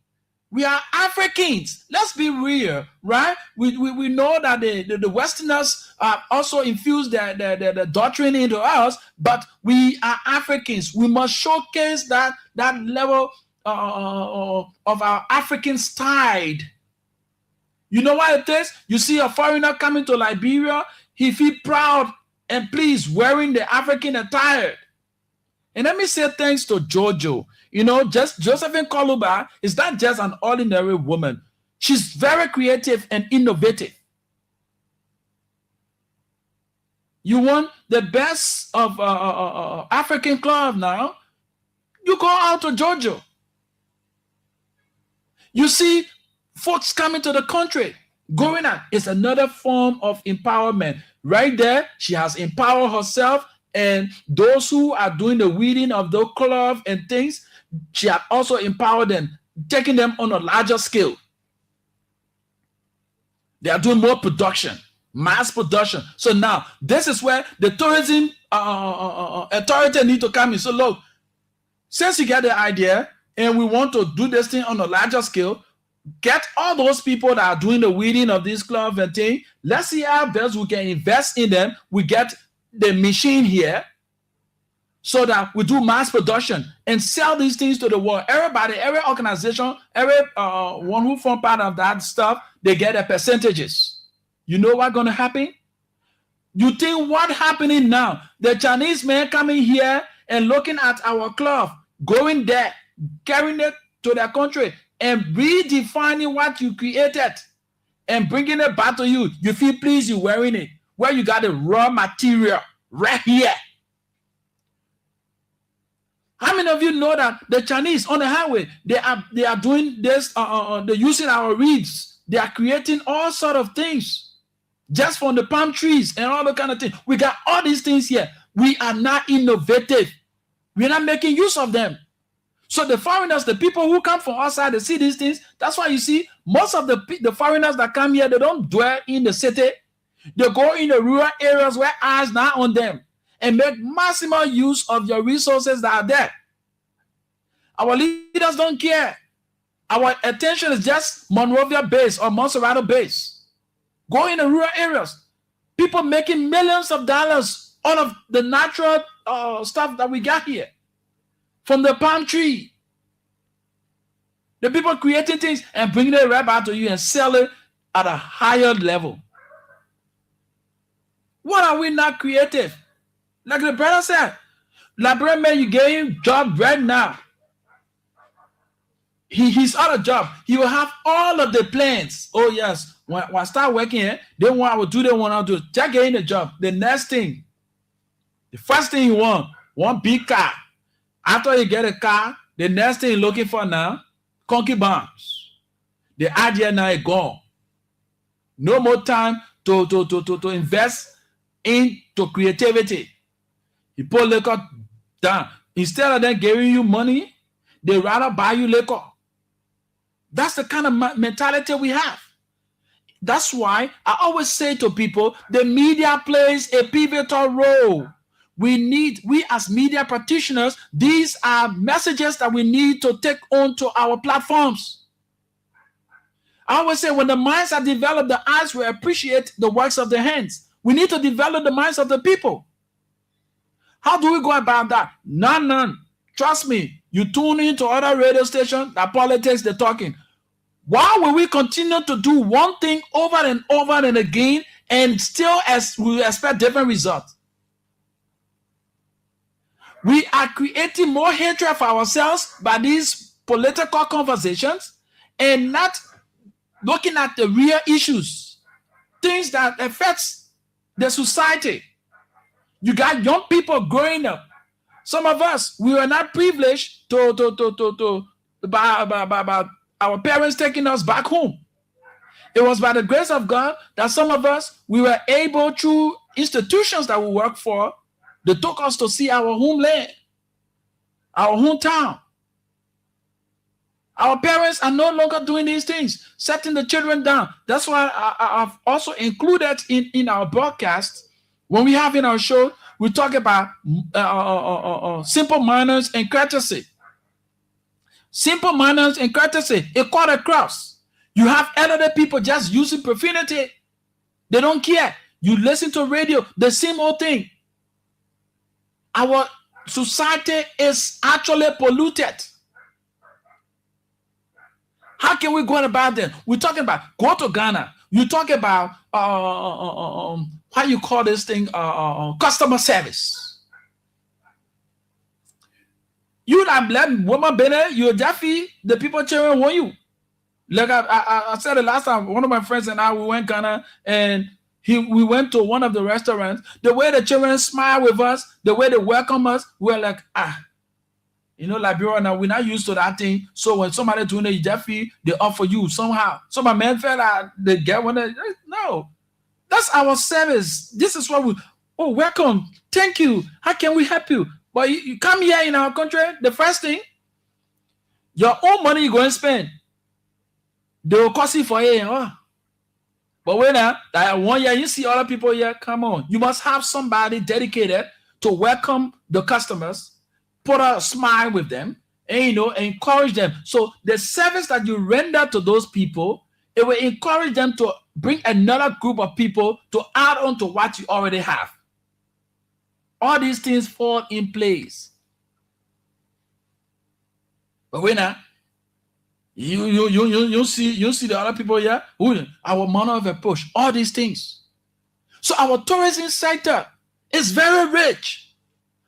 We are Africans. Let's be real, right? We know that the Westerners also infused the doctrine into us, but we are Africans. We must showcase that level of our African style. You know what it is? You see a foreigner coming to Liberia, he feel proud and pleased wearing the African attire. And let me say thanks to Jojo. You know, just Josephine Koluba is not just an ordinary woman. She's very creative and innovative. You want the best of African club now? You go out to Jojo. You see folks coming to the country, going out. It's another form of empowerment. Right there, she has empowered herself, and those who are doing the weeding of the club and things, she has also empowered them, taking them on a larger scale. They are doing more production, mass production. So now, this is where the tourism authority need to come in. So look, since you get the idea, and we want to do this thing on a larger scale, get all those people that are doing the weeding of these clubs and things. Let's see how best we can invest in them. We get the machine here so that we do mass production and sell these things to the world. Everybody, every organization, every one who form part of that stuff, they get their percentages. You know what's going to happen? You think what happening now? The Chinese man coming here and looking at our club, going there, carrying it to their country, and redefining what you created and bringing it back to you. You feel pleased you're wearing it, where you got the raw material right here. How many of you know that the Chinese on the highway, they are doing this, they're using our reeds. They are creating all sort of things just from the palm trees and all the kind of things. We got all these things here. We are not innovative. We're not making use of them. So the foreigners, the people who come from outside, they see these things. That's why you see most of the foreigners that come here, they don't dwell in the city. They go in the rural areas where eyes not on them and make maximum use of your resources that are there. Our leaders don't care. Our attention is just Monrovia base or Monserrato base. Go in the rural areas. People making millions of dollars out of the natural stuff that we got here. From the palm tree. The people creating things and bringing it right back to you and sell it at a higher level. What are we not creative? Like the brother said, Liberian man, you gave him job right now. He's out of job. He will have all of the plans. Oh yes, when I start working here, they want I will do, they want to do. Just getting the job. The next thing, the first thing you want, one big car. After you get a car, the next thing you're looking for now, concubines. The idea now is gone. No more time to invest into creativity. You put liquor down. Instead of them giving you money, they rather buy you liquor. That's the kind of mentality we have. That's why I always say to people, the media plays a pivotal role. We as media practitioners, these are messages that we need to take onto our platforms. I always say when the minds are developed, the eyes will appreciate the works of the hands. We need to develop the minds of the people. How do we go about that? None. Trust me, you tune into other radio stations, that politics, they're talking. Why will we continue to do one thing over and over and again and still as we expect different results? We are creating more hatred for ourselves by these political conversations and not looking at the real issues, things that affects the society. You got young people growing up. Some of us, we were not privileged by our parents taking us back home. It was by the grace of God that some of us, we were able, through institutions that we work for, they took us to see our homeland, our hometown. Our parents are no longer doing these things, setting the children down. That's why I've also included in our broadcast, when we have in our show, we talk about simple manners and courtesy. Simple manners and courtesy. It cut across. You have elderly people just using profanity. They don't care. You listen to radio, the same old thing. Our society is actually polluted. How can we go about that? We're talking about go to Ghana. You talk about how you call this thing, customer service. You like black woman, Bene, you're Jeffy, the people cheering on you. Like I said it last time, one of my friends and I, we went Ghana and we went to one of the restaurants. The way the children smile with us, the way they welcome us, we're like, you know, Liberia now, we're not used to that thing. So when somebody doing it, Jeffy, they offer you somehow. So my man felt like they get one. No, that's our service. This is what we, oh, welcome. Thank you. How can we help you? But you come here in our country, the first thing, your own money you go and spend. They will cost you for you. But when that 1 year, you see other people here, come on. You must have somebody dedicated to welcome the customers, put a smile with them, and, you know, encourage them. So the service that you render to those people, it will encourage them to bring another group of people to add on to what you already have. All these things fall in place. But when you see the other people here, our manner of approach, all these things. So our tourism sector is very rich.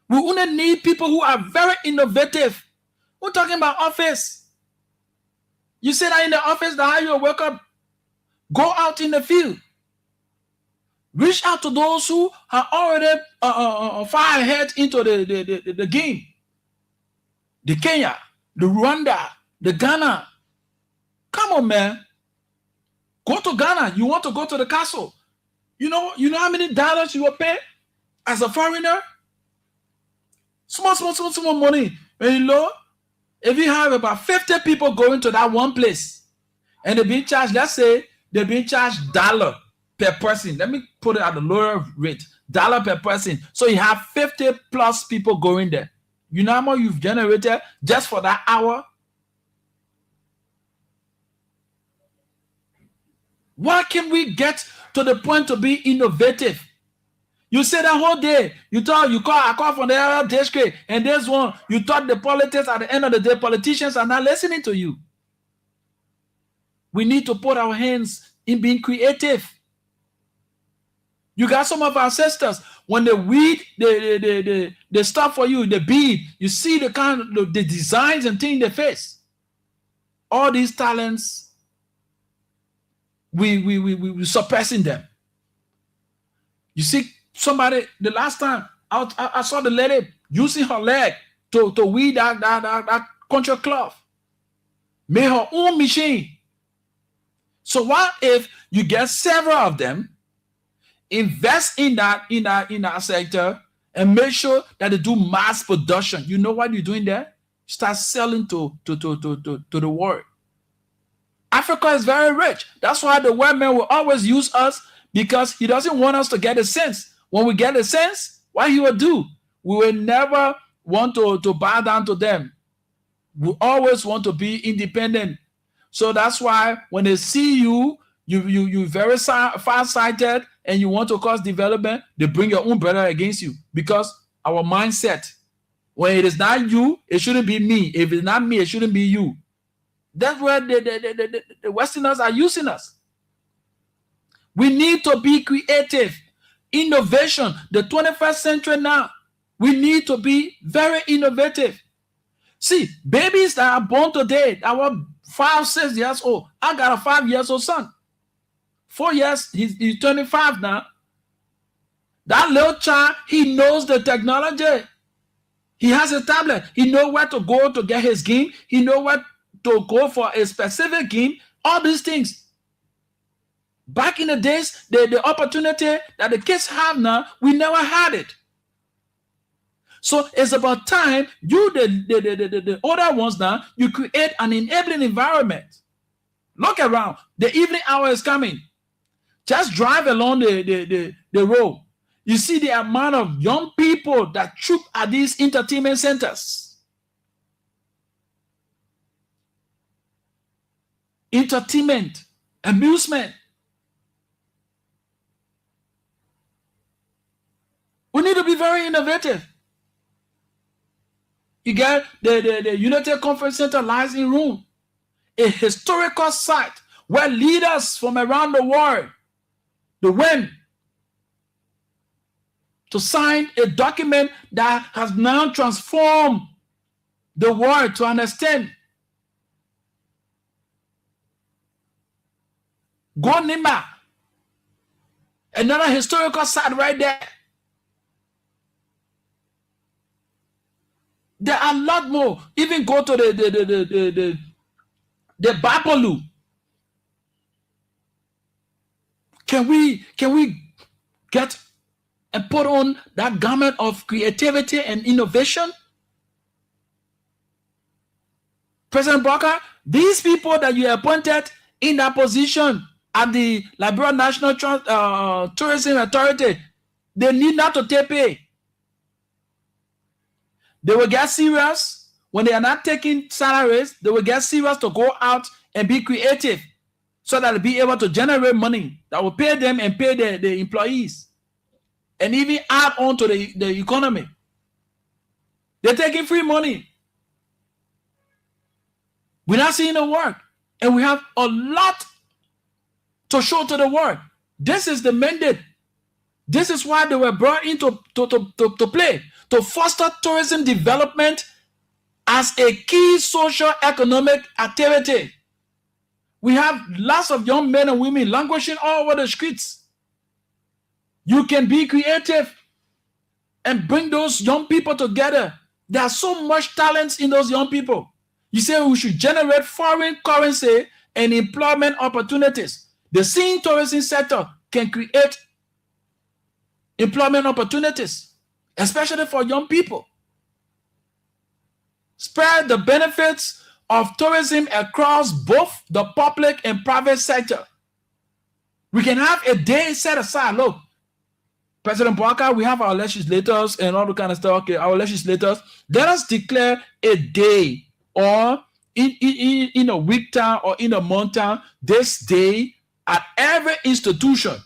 We only need people who are very innovative. We're talking about office. You say that in the office, that how you wake up, go out in the field. Reach out to those who are already far ahead into the game. The Kenya, the Rwanda, the Ghana. Come on, man. Go to Ghana. You want to go to the castle. You know how many dollars you will pay as a foreigner? Small money. And you know, if you have about 50 people going to that one place, and they're being charged, let's say they're being charged $1 per person. Let me put it at the lower rate, $1 per person. So you have 50 plus people going there. You know how much you've generated just for that hour? Why can we get to the point to be innovative? You say that whole day, I call from the other district, and there's one, you thought the politics, at the end of the day, politicians are not listening to you. We need to put our hands in being creative. You got some of our sisters, when they weed, they stop for you, the bead, you see the kind of the designs and things they face. All these talents, we suppressing them. You see, somebody, the last time I saw the lady using her leg to weed that country cloth, made her own machine. So what if you get several of them, invest in that sector, and make sure that they do mass production? You know what you're doing there? Start selling to the world. Africa is very rich. That's why the white man will always use us, because he doesn't want us to get a sense. When we get a sense, what he will do, we will never want to bow down to them. We always want to be independent. So that's why when they see you're very far-sighted and you want to cause development, they bring your own brother against you, because our mindset, when it is not you, it shouldn't be me. If it's not me, it shouldn't be you. That's where the Westerners are using us. We need to be creative. Innovation, the 21st century now, we need to be very innovative. See, babies that are born today, that were 5, 6 years old. I got a 5 years old son. 4 years, he's 25 now. That little child, he knows the technology. He has a tablet. He knows where to go to get his game. He knows where to go for a specific game. All these things. Back in the days, the opportunity that the kids have now, we never had it. So it's about time you, the older ones now, you create an enabling environment. Look around. The evening hour is coming. Just drive along the road. You see the amount of young people that troop at these entertainment centers. Entertainment, amusement. We need to be very innovative. You get the United Conference Center lies in Rome, a historical site where leaders from around the world, they went to sign a document that has now transformed the world to understand. Gonima, another historical site right there. There are a lot more. Even go to the Babalu. Can we get and put on that garment of creativity and innovation? President Barker, these people that you appointed in that position at the Liberia National Tourism Authority, they need not to take pay. They will get serious. When they are not taking salaries, they will get serious to go out and be creative so that they'll be able to generate money that will pay them and pay the employees. And even add on to the economy. They're taking free money. We're not seeing the work. And we have a lot to show to the world. This is the mandate. This is why they were brought in to play, to foster tourism development as a key social economic activity. We have lots of young men and women languishing all over the streets. You can be creative and bring those young people together. There's so much talent in those young people. You say we should generate foreign currency and employment opportunities. The scene tourism sector can create employment opportunities, especially for young people. Spread the benefits of tourism across both the public and private sector. We can have a day set aside. Look, President Barker, we have our legislators and all the kind of stuff. Okay, our legislators, let us declare a day or in a week time or in a month time, this day at every institution,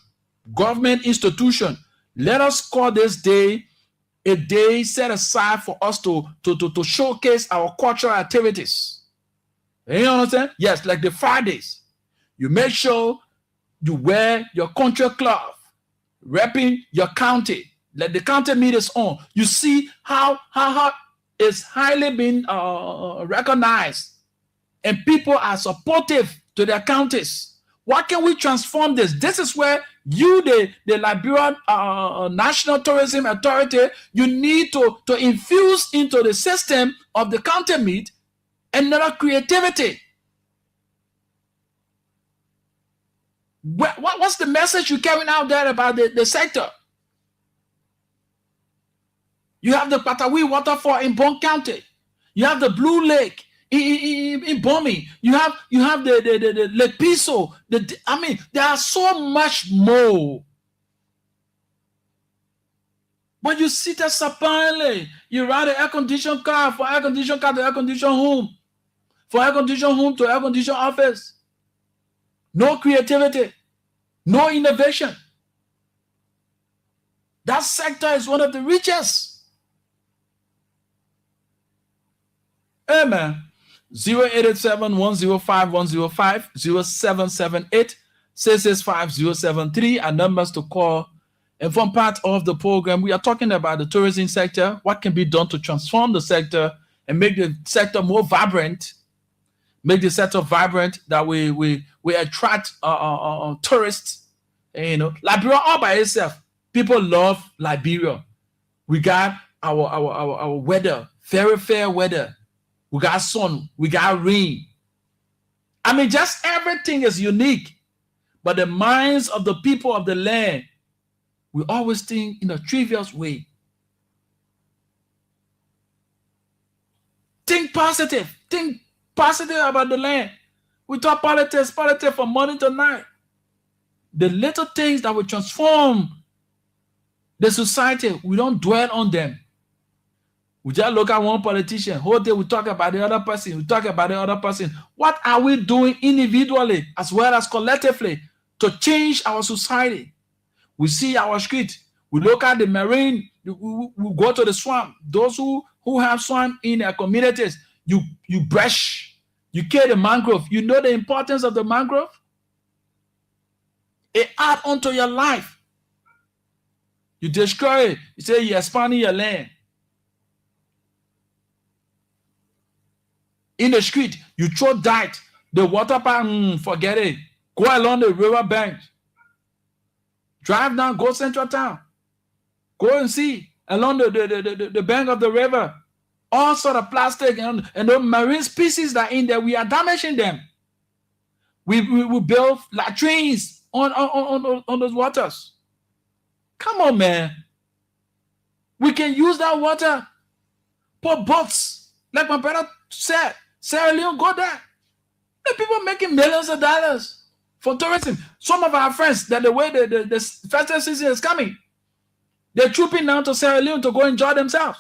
government institution. Let us call this day a day set aside for us to showcase our cultural activities. You understand? Yes, like the Fridays. You make sure you wear your country cloth, repping your county. Let the county meet its own. You see how it's highly been recognized, and people are supportive to their counties. What can we transform this? This is where you, the Liberian National Tourism Authority, you need to infuse into the system of the county meet another creativity. What's the message you're carrying out there about the sector? You have the Patawi waterfall in Bon County. You have the Blue Lake in Bomi. You have the Lake Piso. I mean, there are so much more. But you sit at Sapale, you ride an air-conditioned car, from air-conditioned car to air-conditioned home, from air-conditioned home to air-conditioned office. No creativity, no innovation. That sector is one of the richest. Amen. 0887-105-105, 0778-665-073 are numbers to call and form part of the program. We are talking about the tourism sector, what can be done to transform the sector and make the sector more vibrant, make the sector vibrant that we attract tourists. You know, Liberia all by itself, People love Liberia. We got our weather, very fair weather. We got sun, we got rain. I mean, just everything is unique. But the minds of the people of the land, we always think in a trivial way. Think positive. Think positive about the land. We talk politics from morning to night. The little things that will transform the society, we don't dwell on them. We just look at one politician. Whole day we talk about the other person. We talk about the other person. What are we doing individually as well as collectively to change our society? We see our street. We look at the marine. We go to the swamp. Those who have swamp in their communities, you brush, you kill the mangrove. You know the importance of the mangrove? It adds onto your life. You destroy it. You say you're expanding your land. In the street, you throw dirt. The water pipe, forget it. Go along the river bank. Drive down, go central town. Go and see along the bank of the river. All sort of plastic and the marine species that are in there, we are damaging them. We build latrines on those waters. Come on, man. We can use that water. Put boats. Like my brother said, Sierra Leone, go there. The people making millions of dollars for tourism. Some of our friends, that the way the festive season is coming, they're trooping down to Sierra Leone to go enjoy themselves.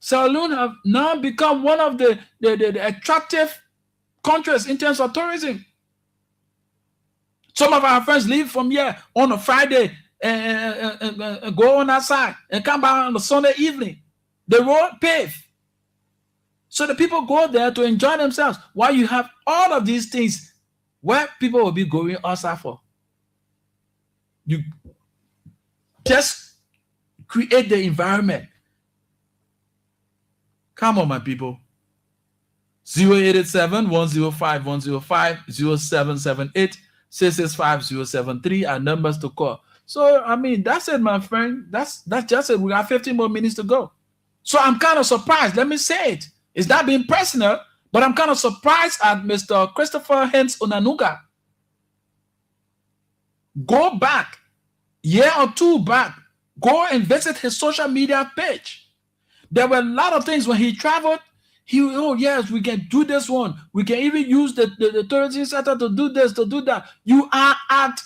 Sierra Leone have now become one of the attractive countries in terms of tourism. Some of our friends leave from here on a Friday and go on outside and come back on a Sunday evening. The road paved. So the people go there to enjoy themselves while you have all of these things where people will be going outside for. You just create the environment. Come on, my people. 0887-105-105, 0778-665-073 are numbers to call. So, I mean, that's it, my friend. That's just it. We got 15 more minutes to go. So I'm kind of surprised. Let me say it. It's not being personal, but I'm kind of surprised at Mr. Christopher Hens Onanuga. Go back, year or two back, go and visit his social media page. There were a lot of things when he traveled. Yes, we can do this one. We can even use the tourism center to do this, to do that. You are at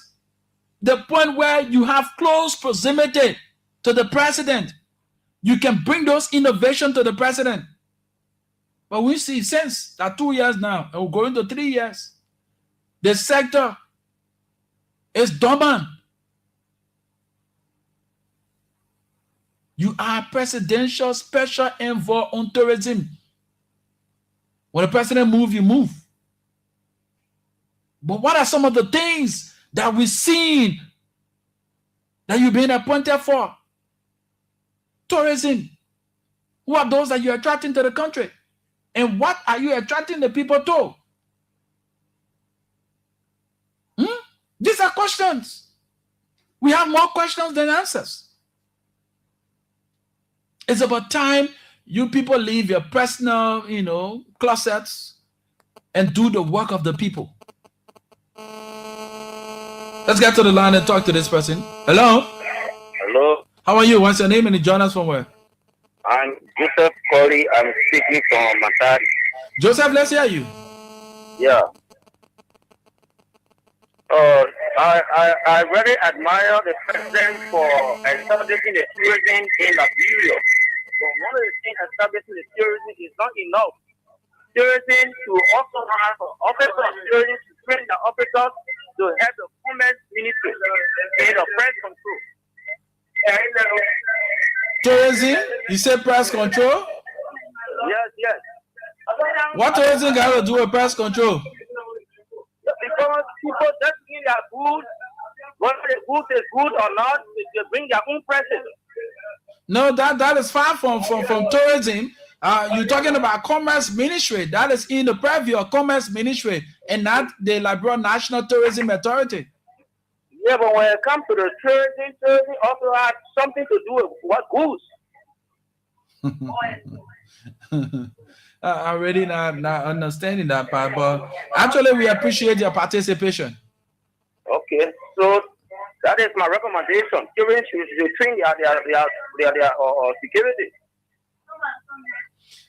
the point where you have close proximity to the president. You can bring those innovations to the president. But we see since that 2 years now, and we're going to 3 years, the sector is dormant. You are presidential special envoy on tourism. When the president moves, you move. But what are some of the things that we've seen that you've been appointed for? Tourism. Who are those that you're attracting to the country? And what are you attracting the people to? These are questions. We have more questions than answers. It's about time you people leave your personal, closets and do the work of the people. Let's get to the line and talk to this person. Hello? Hello? How are you? What's your name and you join us from where? I'm Joseph Corey. I'm speaking from Matari. Joseph, let's hear you. Yeah. I really admire the president for establishing the tourism in Liberia. But one of the things establishing the tourism is not enough. Tourism to also have officers of tourism to train the officers to help the commerce ministry in the press control. Tourism? You said press control? Yes. What tourism got to do with press control? Because people just bring their goods, whether the goods is good or not, they bring their own presses. No, that is far from tourism. You're talking about commerce ministry. That is in the purview of commerce ministry and not the Liberia National Tourism Authority. Yeah, but when it comes to the tourism also has something to do with what goes. I'm really not understanding that part, but actually we appreciate your participation. Okay, so that is my recommendation. Tourism should train their security.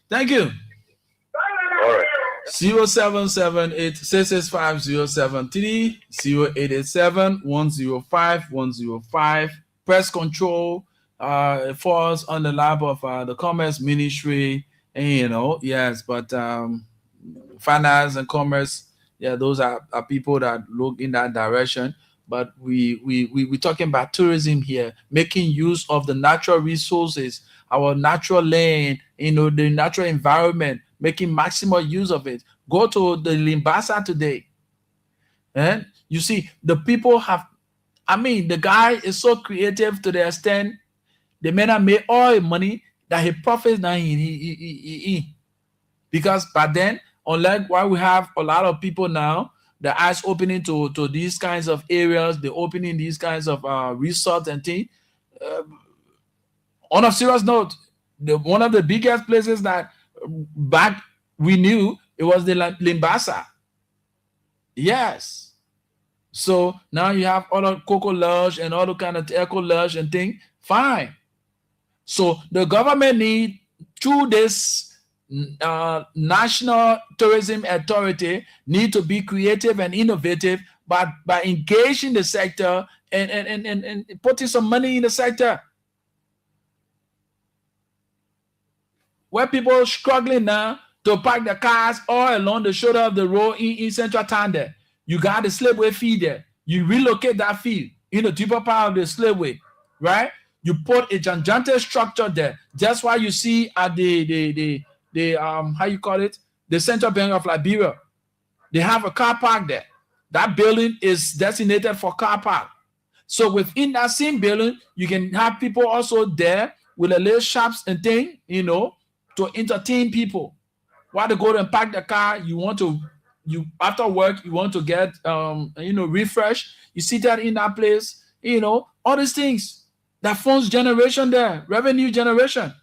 Thank you. All right. 0778-665-073, 0887-105-105. Press control falls on the lap of the Commerce Ministry, and yes, but finance and commerce, yeah, those are people that look in that direction. But we're talking about tourism here, making use of the natural resources, our natural land, the natural environment, making maximal use of it. Go to the Limbasa today. And you see, the people the guy is so creative to the extent the man have made all the money that he profits now. Because by then, unlike why we have a lot of people now, the eyes opening to these kinds of areas, they're opening these kinds of resorts and things. On a serious note, one of the biggest places that back we knew, it was the Limbasa. Yes. So now you have other Coco Lodge and other kind of Eco Lodge and thing. Fine. So the government need, through this National Tourism Authority, need to be creative and innovative by engaging the sector and putting some money in the sector. Where people are struggling now to park the cars all along the shoulder of the road in central town there. You got the slipway fee there. You relocate that fee in the deeper part of the slipway, right? You put a gigantic structure there. That's why you see at the how you call it? The Central Bank of Liberia. They have a car park there. That building is designated for car park. So within that same building, you can have people also there with the little shops and thing, to entertain people. While they go and park the car, after work, you want to get refresh. You see that in that place, all these things. That funds generation there, revenue generation.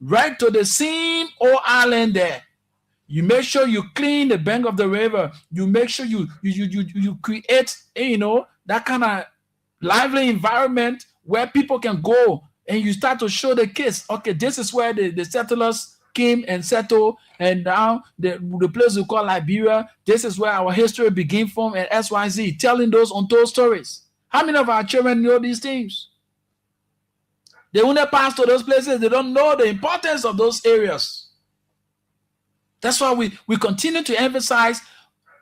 Right to the same old island there. You make sure you clean the bank of the river. You make sure you create, that kind of lively environment where people can go and you start to show the kids, okay, this is where the settlers came and settled, and now the place we call Liberia, this is where our history began from, and XYZ, telling those untold stories. How many of our children know these things? They only pass to those places, they don't know the importance of those areas. That's why we continue to emphasize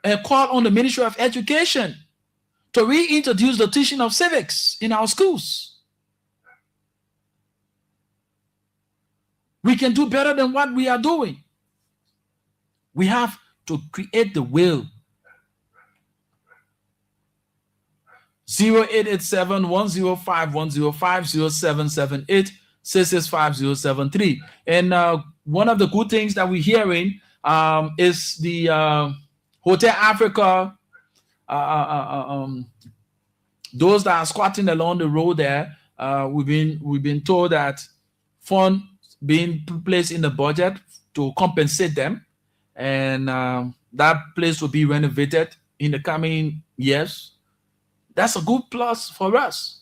and call on the Ministry of Education to reintroduce the teaching of civics in our schools. We can do better than what we are doing. We have to create the will. 0887-105-105-0778-665-073. And one of the good things that we're hearing is the Hotel Africa, those that are squatting along the road there. We've been told that funds being placed in the budget to compensate them, and that place will be renovated in the coming years. That's a good plus for us.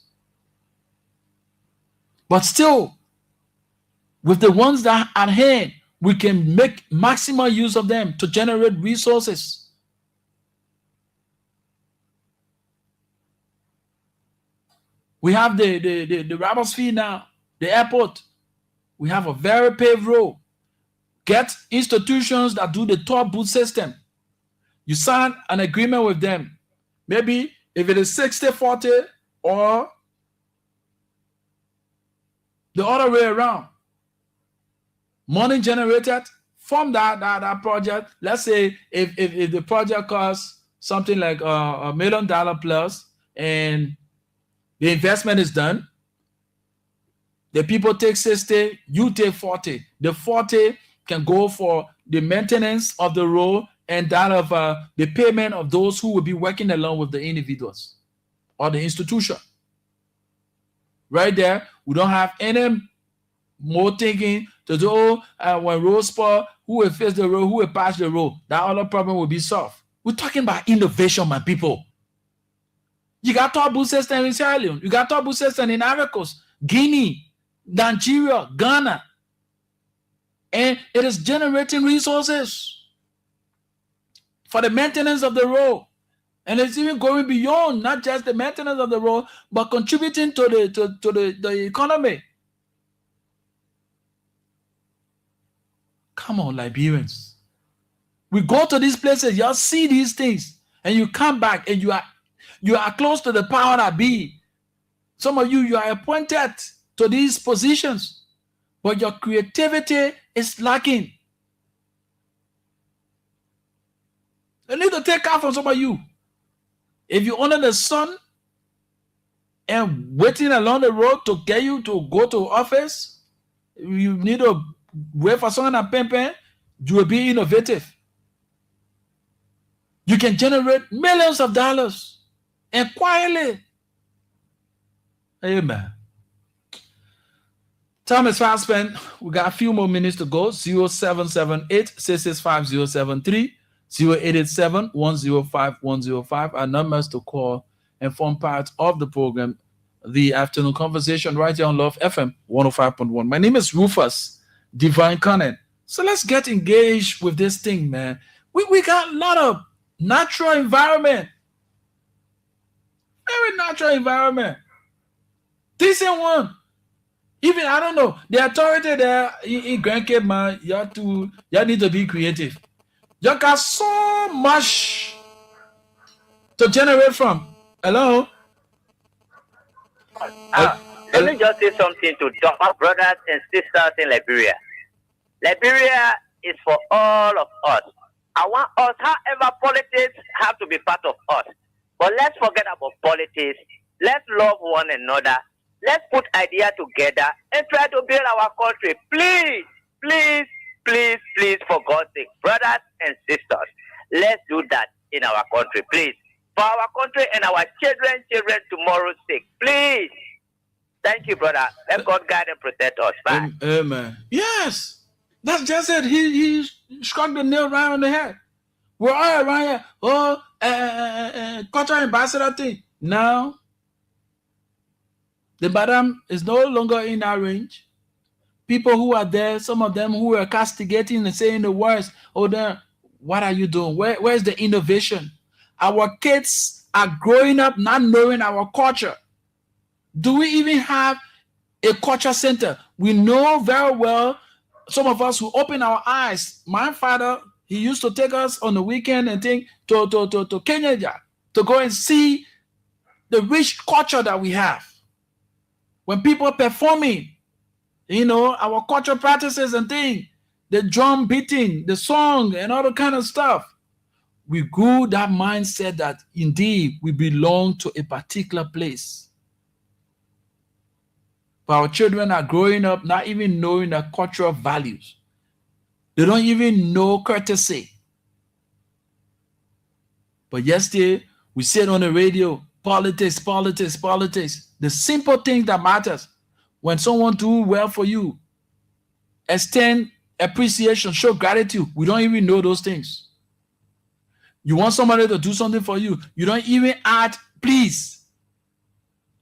But still, with the ones that are at hand, we can make maximal use of them to generate resources. We have the Roberts Field now, the airport. We have a very paved road. Get institutions that do the toll booth system. You sign an agreement with them. Maybe if it is 60-40 or the other way around. Money generated from that project. Let's say if the project costs something like $1 million plus and the investment is done, the people take 60, you take 40. The 40 can go for the maintenance of the road and that of the payment of those who will be working along with the individuals. or the institution. Right there, we don't have any more thinking to do when road spur, who will face the road, who will pass the road. That other problem will be solved. We're talking about innovation, my people. You got turbo system in Sierra Leone. You got turbo system in Ivory Coast, Guinea, Nigeria, Ghana. And it is generating resources for the maintenance of the road. And it's even going beyond not just the maintenance of the road, but contributing to the economy. Come on, Liberians. We go to these places, y'all see these things, and you come back and you are close to the power that be. Some of you are appointed to these positions, but your creativity is lacking. They need to take out from some of you. If you're under the sun and waiting along the road to get you to go to office, you need to wait for someone at pen, you will be innovative. You can generate millions of dollars and quietly. Amen. Time is fast spent. We got a few more minutes to go. 0778-665-073, 0887-105-105. Our numbers to call and form part of the program, the afternoon conversation, right here on Love FM 105.1. My name is Rufus Divine Cunning. So let's get engaged with this thing, man. We got a lot of natural environment. Very natural environment. Decent one. Even, I don't know, the authority there in Grand Cape, man, y'all need to be creative. Y'all got so much to generate from. Hello? Let me just say something to our brothers and sisters in Liberia. Liberia is for all of us. I want us, however, politics have to be part of us. But let's forget about politics. Let's love one another. Let's put ideas together and try to build our country. Please, please, please, please, for God's sake, brothers and sisters, let's do that in our country, please. For our country and our children tomorrow's sake, please. Thank you, brother. Let God guide and protect us. Bye. Amen. Yes. That's just it. He struck the nail right on the head. We're all around here. Cultural ambassador thing. Now, the madam is no longer in our range. People who are there, some of them who are castigating and saying the words, what are you doing? Where's the innovation? Our kids are growing up not knowing our culture. Do we even have a culture center? We know very well, some of us who open our eyes. My father, he used to take us on the weekend and think to Kenya to go and see the rich culture that we have. When people performing, our cultural practices and things, the drum beating, the song, and all the kind of stuff, we grew that mindset that indeed we belong to a particular place. But our children are growing up not even knowing the cultural values. They don't even know courtesy. But yesterday, we said on the radio, politics. The simple thing that matters. When someone do well for you, extend appreciation, show gratitude. We don't even know those things. You want somebody to do something for you, you don't even add please.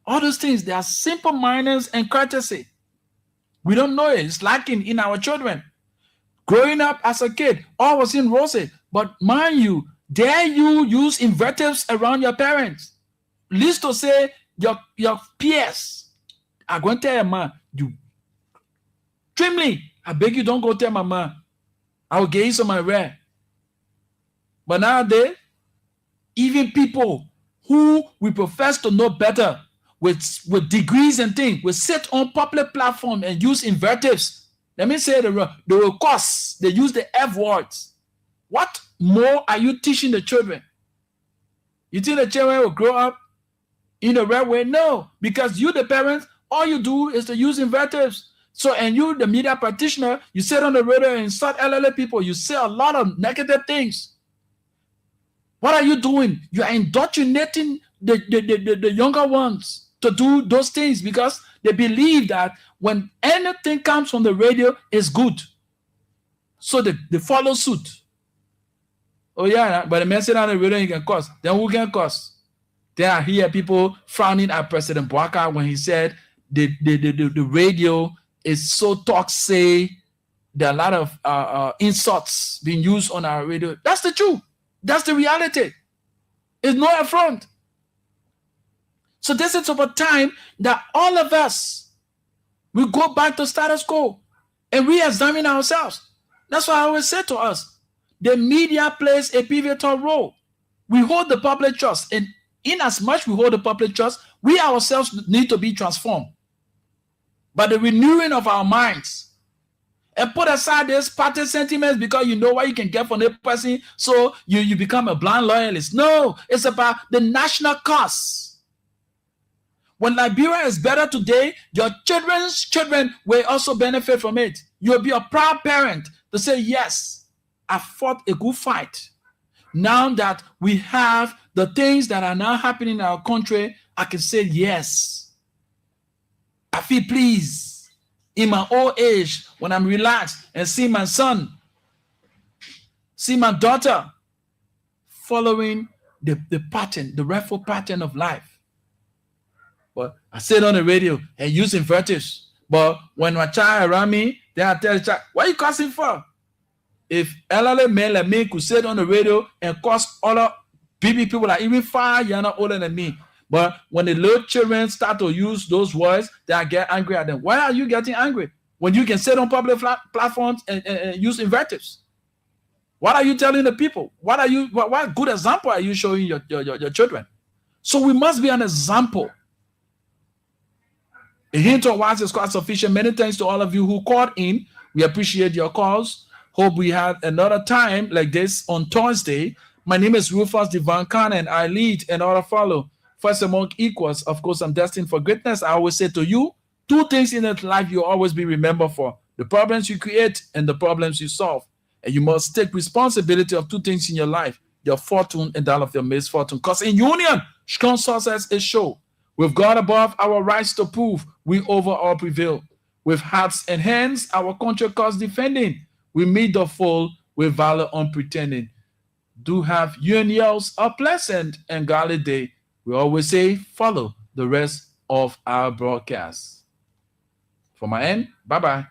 All those things, they are simple manners and courtesy. We don't know it. It's lacking in our children. Growing up as a kid, all was in roses. But mind you, dare you use invectives around your parents? Least to say your peers are going to tell your man, you Trimley, I beg you, don't go tell my man. I will get you some of my rare. But nowadays, even people who we profess to know better with degrees and things will sit on public platform and use invectives. Let me say the course, they use the F words. What more are you teaching the children? You think the children will grow up in the right way? No, because you, the parents, all you do is to use invectives. So, and you, the media practitioner, you sit on the radio and insult elderly people. You say a lot of negative things. What are you doing? You are indoctrinating the younger ones to do those things because they believe that when anything comes from the radio, it's good. So they follow suit. Oh yeah, but the message on the radio you can cause. Then who can cause? Then I hear people frowning at President Bouaka when he said the radio is so toxic. There are a lot of insults being used on our radio. That's the truth. That's the reality. It's no affront. So this is about time that all of us will go back to status quo and re-examine ourselves. That's why I always say to us, the media plays a pivotal role. We hold the public trust, and in as much we hold the public trust, we ourselves need to be transformed by the renewing of our minds. And put aside this party sentiments because you know what you can get from the person, so you become a blind loyalist. No, it's about the national cause. When Liberia is better today, your children's children will also benefit from it. You'll be a proud parent to say, yes, I fought a good fight. Now that we have the things that are now happening in our country, I can say, yes, I feel pleased in my old age when I'm relaxed and see my son, see my daughter following the pattern, the rightful pattern of life. But I sit on the radio and use invectives. But when my child around me, then I tell the child, what are you cussing for? If elderly men like me could sit on the radio and cuss other people that are even 5 years older than me. But when the little children start to use those words, then I get angry at them. Why are you getting angry? When you can sit on public platforms and use invectives? What are you telling the people? What good example are you showing your children? So we must be an example. A hint or words is quite sufficient. Many thanks to all of you who called in. We appreciate your calls. Hope we have another time like this on Thursday. My name is Rufus Divine Khan, and I lead and order follow. First among equals, of course, I'm destined for greatness. I always say to you, 2 things in life you'll always be remembered for: the problems you create and the problems you solve. And you must take responsibility of 2 things in your life: your fortune and that of your misfortune. Because in union, strong success is sure. With God above, our rights to prove, we over all prevail. With hearts and hands, our country cause defending. We meet the foe with valor unpretending. Do have you and yours a pleasant and godly day. We always say, follow the rest of our broadcast. For my end, bye-bye.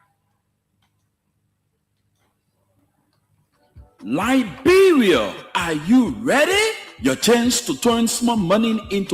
Liberia, are you ready? Your chance to turn small money into